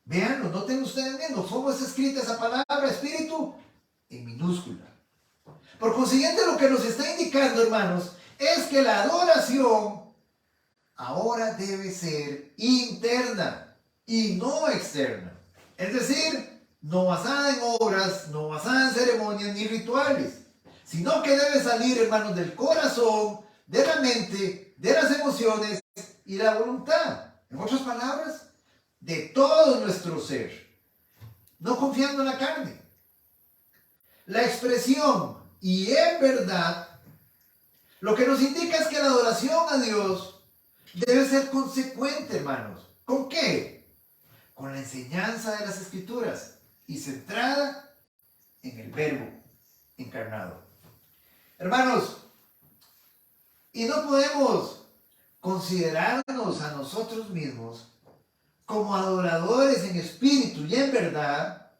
Veanlo, noten ustedes mismos cómo es escrita esa palabra Espíritu en minúscula. Por consiguiente, lo que nos está indicando, hermanos, es que la adoración ahora debe ser interna y no externa. Es decir, no basada en obras, no basada en ceremonias ni rituales, sino que debe salir, hermanos, del corazón, de la mente, de las emociones y la voluntad. En otras palabras, de todo nuestro ser, no confiando en la carne. La expresión y en verdad, lo que nos indica es que la adoración a Dios debe ser consecuente, hermanos. ¿Con qué? Con la enseñanza de las Escrituras y centrada en el Verbo encarnado. Hermanos, y no podemos considerarnos a nosotros mismos como adoradores en espíritu y en verdad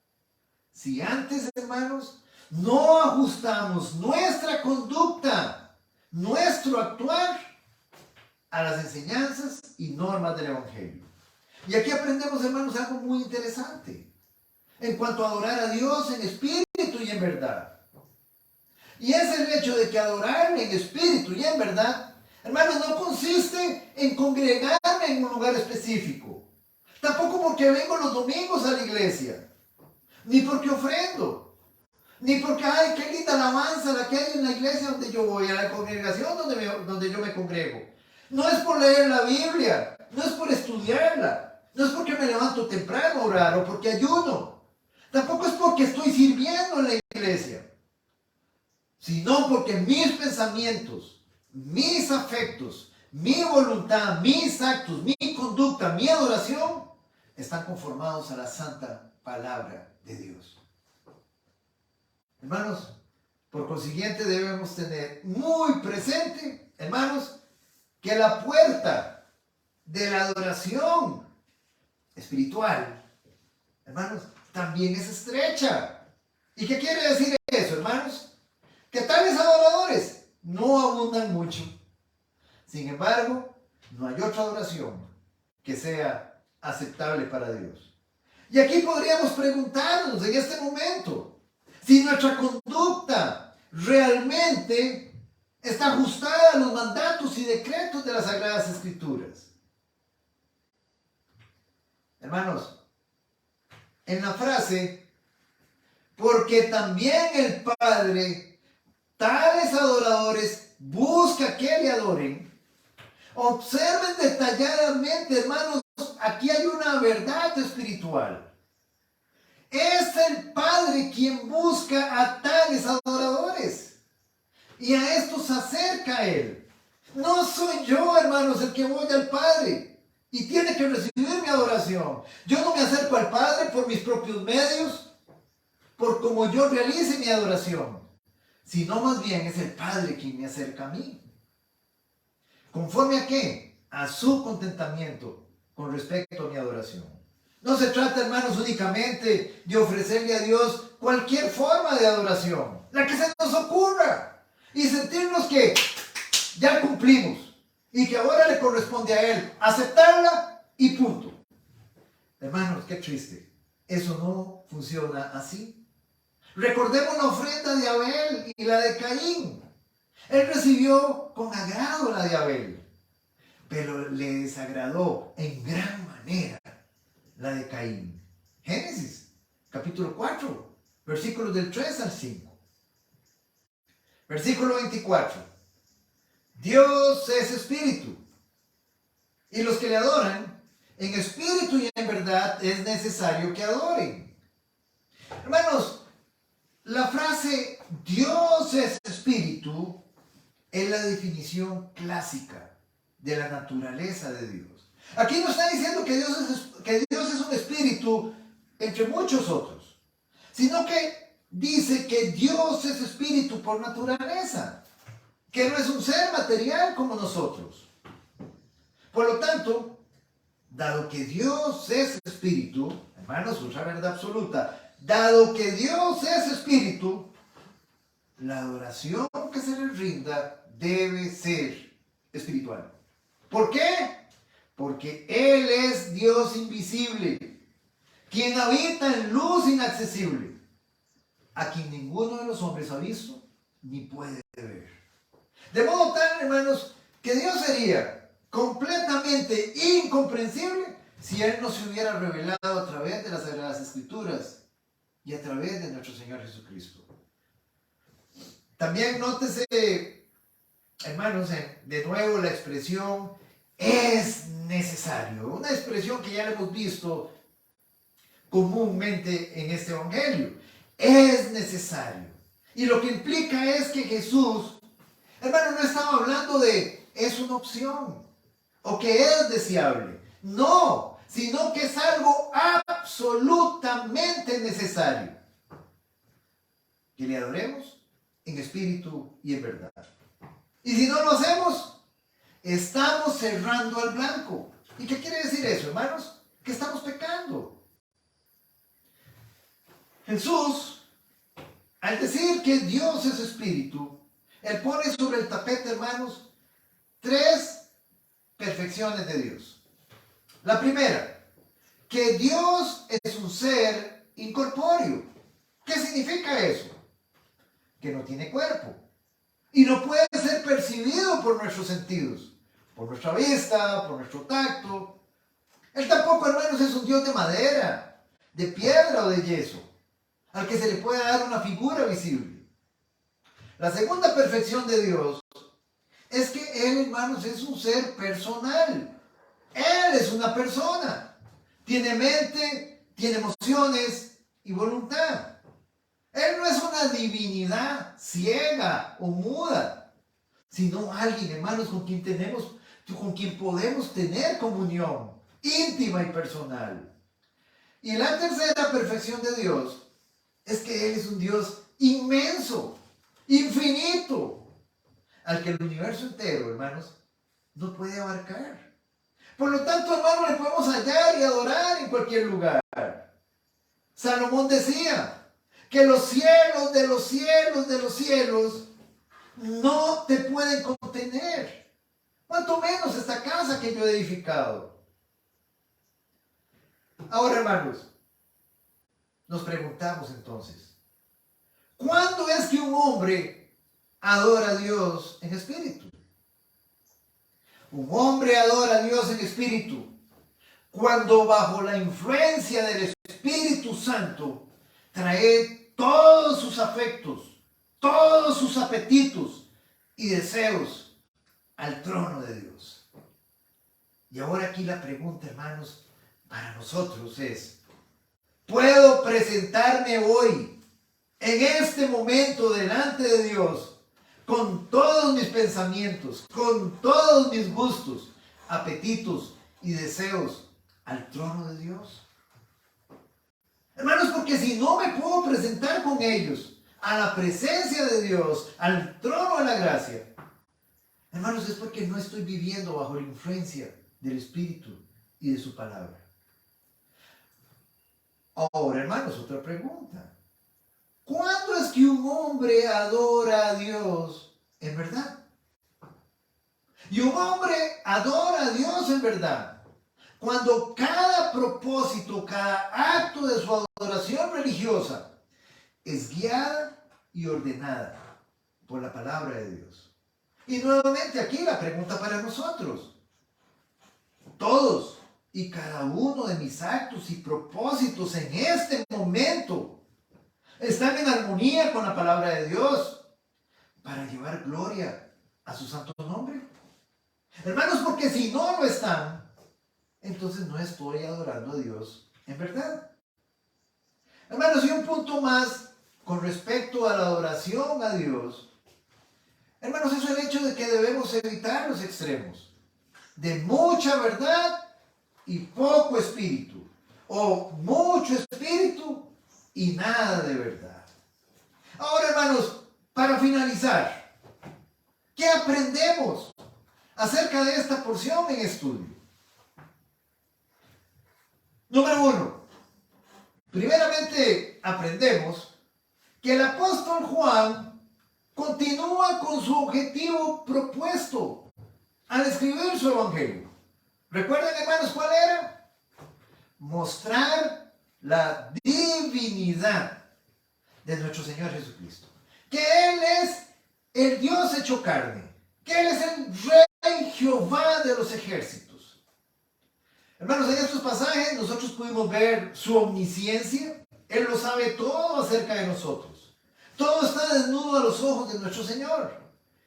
si antes, hermanos, no ajustamos nuestra conducta, nuestro actuar a las enseñanzas y normas del Evangelio. Y aquí aprendemos, hermanos, algo muy interesante en cuanto a adorar a Dios en espíritu y en verdad. Y es el hecho de que adorarle en espíritu y en verdad, hermanos, no consiste en congregarme en un lugar específico. Tampoco porque vengo los domingos a la iglesia, ni porque ofrendo, ni porque, ay, qué linda alabanza la que hay en la iglesia donde yo voy, a la congregación donde yo me congrego. No es por leer la Biblia, no es por estudiarla, no es porque me levanto temprano a orar o porque ayuno. Tampoco es porque estoy sirviendo en la iglesia, sino porque mis pensamientos, mis afectos, mi voluntad, mis actos, mi conducta, mi adoración están conformados a la santa palabra de Dios. Hermanos, por consiguiente debemos tener muy presente, hermanos, que la puerta de la adoración espiritual, hermanos, también es estrecha. ¿Y qué quiere decir eso, hermanos? Que tales adoradores no abundan mucho. Sin embargo, no hay otra adoración que sea aceptable para Dios. Y aquí podríamos preguntarnos en este momento si nuestra conducta realmente está ajustada a los mandatos y decretos de las Sagradas Escrituras. Hermanos, en la frase, porque también el Padre tales adoradores busca que le adoren, observen detalladamente, hermanos, aquí hay una verdad espiritual. Es el Padre quien busca a tales adoradores y a estos se acerca a Él. No soy yo, hermanos, el que voy al Padre y tiene que recibir mi adoración. Yo no me acerco al Padre por mis propios medios, por cómo yo realice mi adoración, sino más bien es el Padre quien me acerca a mí. ¿Conforme a qué? A su contentamiento con respecto a mi adoración. No se trata, hermanos, únicamente de ofrecerle a Dios cualquier forma de adoración, la que se nos ocurra, y sentirnos que ya cumplimos y que ahora le corresponde a Él aceptarla y punto. Hermanos, qué triste. Eso no funciona así. Recordemos la ofrenda de Abel y la de Caín. Él recibió con agrado la de Abel, pero le desagradó en gran manera la de Caín. Génesis, capítulo 4, versículos del 3 al 5. Versículo 24. Dios es espíritu, y los que le adoran en espíritu y en verdad es necesario que adoren. Hermanos, la frase Dios es espíritu es la definición clásica de la naturaleza de Dios. Aquí no está diciendo que Dios es un espíritu entre muchos otros, sino que dice que Dios es espíritu por naturaleza, que no es un ser material como nosotros. Por lo tanto, dado que Dios es espíritu, hermanos, otra verdad absoluta, dado que Dios es espíritu, la adoración que se le rinda debe ser espiritual. ¿Por qué? Porque Él es Dios invisible, quien habita en luz inaccesible, a quien ninguno de los hombres ha visto ni puede ver. De modo tal, hermanos, que Dios sería completamente incomprensible si Él no se hubiera revelado a través de las Sagradas Escrituras y a través de nuestro Señor Jesucristo. También nótese, hermanos, de nuevo la expresión es necesario, una expresión que ya la hemos visto comúnmente en este evangelio. Es necesario. Y lo que implica es que Jesús, hermano, no estaba hablando de es una opción o que es deseable. No, sino que es algo absolutamente necesario. Que le adoremos en espíritu y en verdad. Y si no lo hacemos, estamos cerrando al blanco. ¿Y qué quiere decir eso, hermanos? Que estamos pecando. Jesús, al decir que Dios es espíritu, Él pone sobre el tapete, hermanos, 3 perfecciones de Dios. La primera, que Dios es un ser incorpóreo. ¿Qué significa eso? Que no tiene cuerpo y no puede ser percibido por nuestros sentidos, por nuestra vista, por nuestro tacto. Él tampoco, hermanos, es un Dios de madera, de piedra o de yeso, al que se le pueda dar una figura visible. La segunda perfección de Dios es que Él, hermanos, es un ser personal. Él es una persona. Tiene mente, tiene emociones, y voluntad. Él no es una divinidad ciega o muda, sino alguien, hermanos, con quien podemos tener comunión íntima y personal. Y la tercera perfección de Dios es que Él es un Dios inmenso, infinito, al que el universo entero, hermanos, no puede abarcar. Por lo tanto, hermanos, le podemos hallar y adorar en cualquier lugar. Salomón decía que los cielos de los cielos de los cielos no te pueden contener. Cuanto menos esta casa que yo he edificado. Ahora, hermanos, nos preguntamos entonces, ¿cuándo es que un hombre adora a Dios en espíritu? Un hombre adora a Dios en espíritu cuando bajo la influencia del Espíritu Santo trae todos sus afectos, todos sus apetitos y deseos al trono de Dios. Y ahora aquí la pregunta, hermanos, para nosotros es, ¿puedo presentarme hoy, en este momento, delante de Dios, con todos mis pensamientos, con todos mis gustos, apetitos y deseos al trono de Dios? Hermanos, porque si no me puedo presentar con ellos a la presencia de Dios, al trono de la gracia, hermanos, es porque no estoy viviendo bajo la influencia del Espíritu y de su palabra. Ahora, hermanos, otra pregunta. ¿Cuándo es que un hombre adora a Dios en verdad? Y un hombre adora a Dios en verdad cuando cada propósito, cada acto de su adoración religiosa es guiada y ordenada por la palabra de Dios. Y nuevamente aquí la pregunta para nosotros. Todos y cada uno de mis actos y propósitos en este momento están en armonía con la palabra de Dios para llevar gloria a su santo nombre. Hermanos, porque si no lo están, entonces no estoy adorando a Dios en verdad. Hermanos, y un punto más con respecto a la adoración a Dios. Hermanos, es el hecho de que debemos evitar los extremos de mucha verdad y poco espíritu, o mucho espíritu y nada de verdad. Ahora, hermanos, para finalizar, ¿qué aprendemos acerca de esta porción en estudio? Número 1. Primeramente, aprendemos que el apóstol Juan continúa con su objetivo propuesto al escribir su evangelio. ¿Recuerdan, hermanos, cuál era? Mostrar la divinidad de nuestro Señor Jesucristo. Que Él es el Dios hecho carne. Que Él es el Rey Jehová de los ejércitos. Hermanos, en estos pasajes nosotros pudimos ver su omnisciencia. Él lo sabe todo acerca de nosotros. Todo está desnudo a los ojos de nuestro Señor.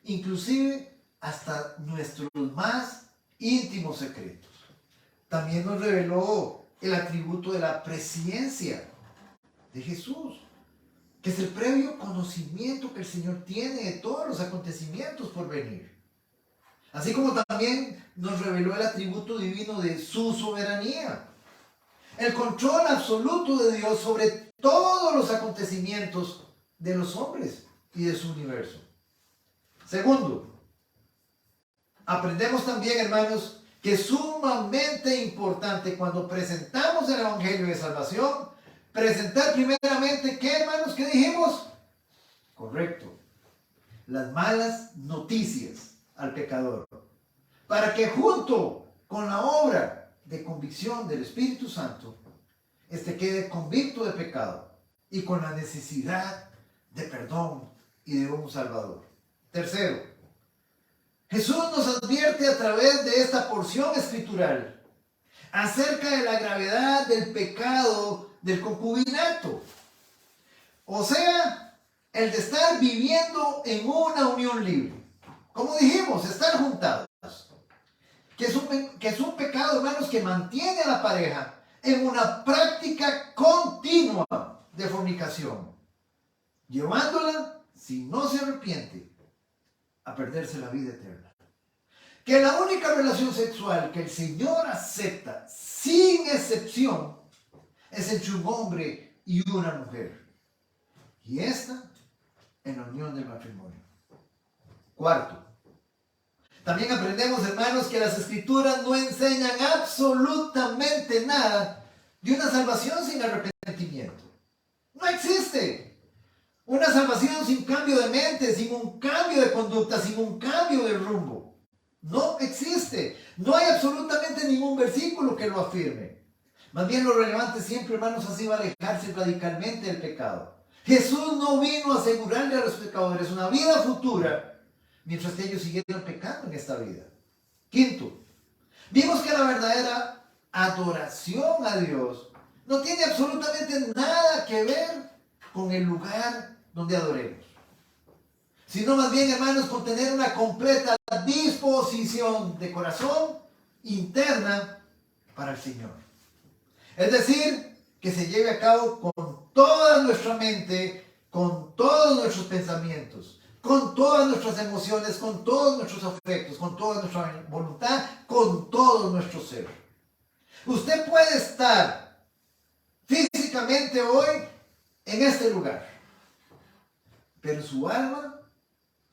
Inclusive hasta nuestros más íntimos secretos. También nos reveló el atributo de la presciencia de Jesús, que es el previo conocimiento que el Señor tiene de todos los acontecimientos por venir. Así como también nos reveló el atributo divino de su soberanía, el control absoluto de Dios sobre todos los acontecimientos de los hombres y de su universo. Segundo, aprendemos también, hermanos, que es sumamente importante cuando presentamos el Evangelio de Salvación, presentar primeramente, ¿qué, hermanos? ¿Qué dijimos? Correcto. Las malas noticias al pecador. Para que junto con la obra de convicción del Espíritu Santo, éste quede convicto de pecado y con la necesidad de perdón y de un Salvador. Tercero, Jesús nos advierte a través de esta porción escritural acerca de la gravedad del pecado del concubinato. O sea, el de estar viviendo en una unión libre. Como dijimos, estar juntados. Que es un pecado, hermanos, que mantiene a la pareja en una práctica continua de fornicación, llevándola, si no se arrepiente, a perderse la vida eterna. Que la única relación sexual que el Señor acepta, sin excepción, es entre un hombre y una mujer. Y esta en la unión del matrimonio. Cuarto, también aprendemos, hermanos, que las Escrituras no enseñan absolutamente nada de una salvación sin arrepentimiento. No existe una salvación sin cambio de mente, sin un cambio de conducta, sin un cambio de rumbo. No existe. No hay absolutamente ningún versículo que lo afirme. Más bien lo relevante siempre, hermanos, ha sido alejarse radicalmente del pecado. Jesús no vino a asegurarle a los pecadores una vida futura mientras que ellos siguieran pecando en esta vida. Quinto, vimos que la verdadera adoración a Dios no tiene absolutamente nada que ver con el lugar donde adoremos, sino más bien, hermanos, con tener una completa disposición de corazón interna para el Señor. Es decir, que se lleve a cabo con toda nuestra mente, con todos nuestros pensamientos, con todas nuestras emociones, con todos nuestros afectos, con toda nuestra voluntad, con todo nuestro ser. Usted puede estar físicamente hoy en este lugar, pero su alma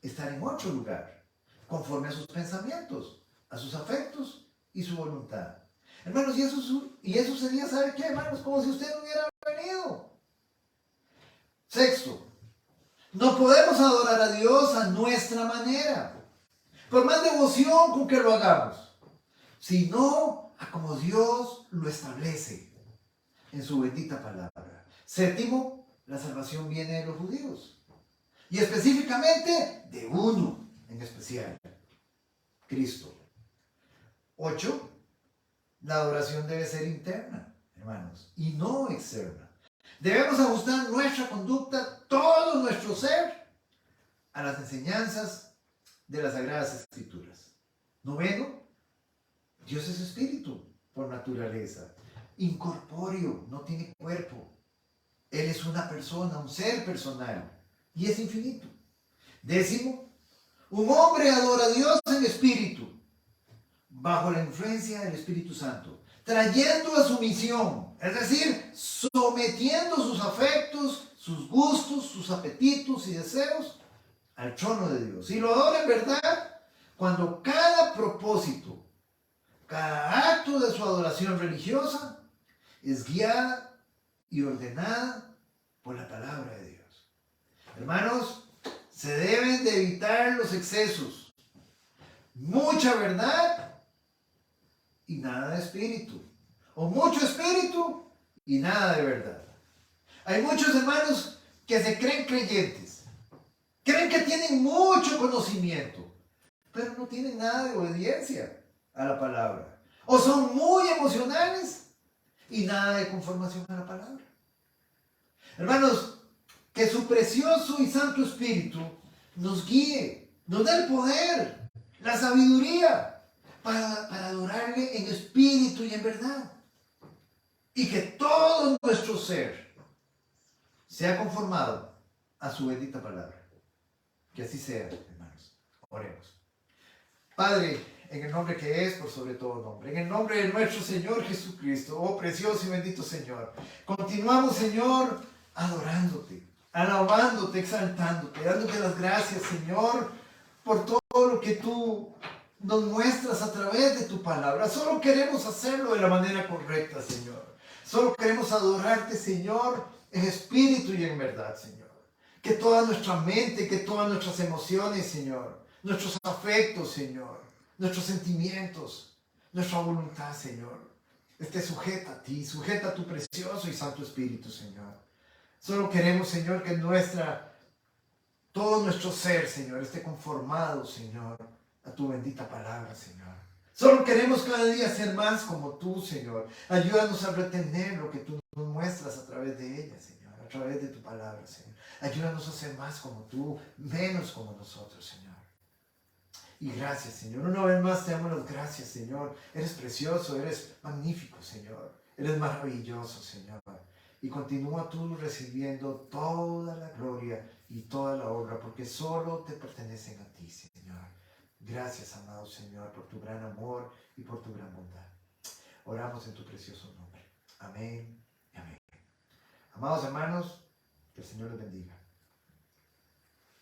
está en otro lugar, conforme a sus pensamientos, a sus afectos y su voluntad. Hermanos, y eso sería, ¿sabe qué, hermanos? Como si usted no hubiera venido. Sexto, no podemos adorar a Dios a nuestra manera, por más devoción con que lo hagamos, sino a como Dios lo establece en su bendita palabra. Séptimo, la salvación viene de los judíos, y específicamente de uno en especial, Cristo. 8. La adoración debe ser interna, hermanos, y no externa. Debemos ajustar nuestra conducta, todo nuestro ser, a las enseñanzas de las Sagradas Escrituras. 9. Dios es espíritu por naturaleza, incorpóreo, no tiene cuerpo. Él es una persona, un ser personal, y es infinito. 10. Un hombre adora a Dios en espíritu, bajo la influencia del Espíritu Santo, trayendo a su misión, es decir, sometiendo sus afectos, sus gustos, sus apetitos y deseos al trono de Dios. Y lo adora en verdad cuando cada propósito, cada acto de su adoración religiosa es guiada y ordenada por la palabra de Dios. Hermanos, se deben de evitar los excesos. Mucha verdad y nada de espíritu, o mucho espíritu y nada de verdad. Hay muchos hermanos que se creen creyentes, creen que tienen mucho conocimiento, pero no tienen nada de obediencia a la palabra, o son muy emocionales y nada de conformación a la palabra. Hermanos, que su precioso y santo Espíritu nos guíe, nos dé el poder, la sabiduría, para adorarle en espíritu y en verdad. Y que todo nuestro ser sea conformado a su bendita palabra. Que así sea, hermanos. Oremos. Padre, en el nombre que es por sobre todo nombre, en el nombre de nuestro Señor Jesucristo, oh precioso y bendito Señor, continuamos, Señor, adorándote, alabándote, exaltándote, dándote las gracias, Señor, por todo lo que tú nos muestras a través de tu palabra. Solo queremos hacerlo de la manera correcta, Señor. Solo queremos adorarte, Señor, en espíritu y en verdad, Señor. Que toda nuestra mente, que todas nuestras emociones, Señor, nuestros afectos, Señor, nuestros sentimientos, nuestra voluntad, Señor, esté sujeta a ti, sujeta a tu precioso y santo Espíritu, Señor. Solo queremos, Señor, que todo nuestro ser, Señor, esté conformado, Señor, a tu bendita palabra, Señor. Solo queremos cada día ser más como tú, Señor. Ayúdanos a retener lo que tú nos muestras a través de ella, Señor, a través de tu palabra, Señor. Ayúdanos a ser más como tú, menos como nosotros, Señor. Y gracias, Señor. Una vez más te damos las gracias, Señor. Eres precioso, eres magnífico, Señor. Eres maravilloso, Señor. y continúa tú recibiendo toda la gloria y toda la honra, porque solo te pertenecen a ti, Señor. Gracias, amado Señor, por tu gran amor y por tu gran bondad. Oramos en tu precioso nombre. Amén y amén. Amados hermanos, que el Señor les bendiga.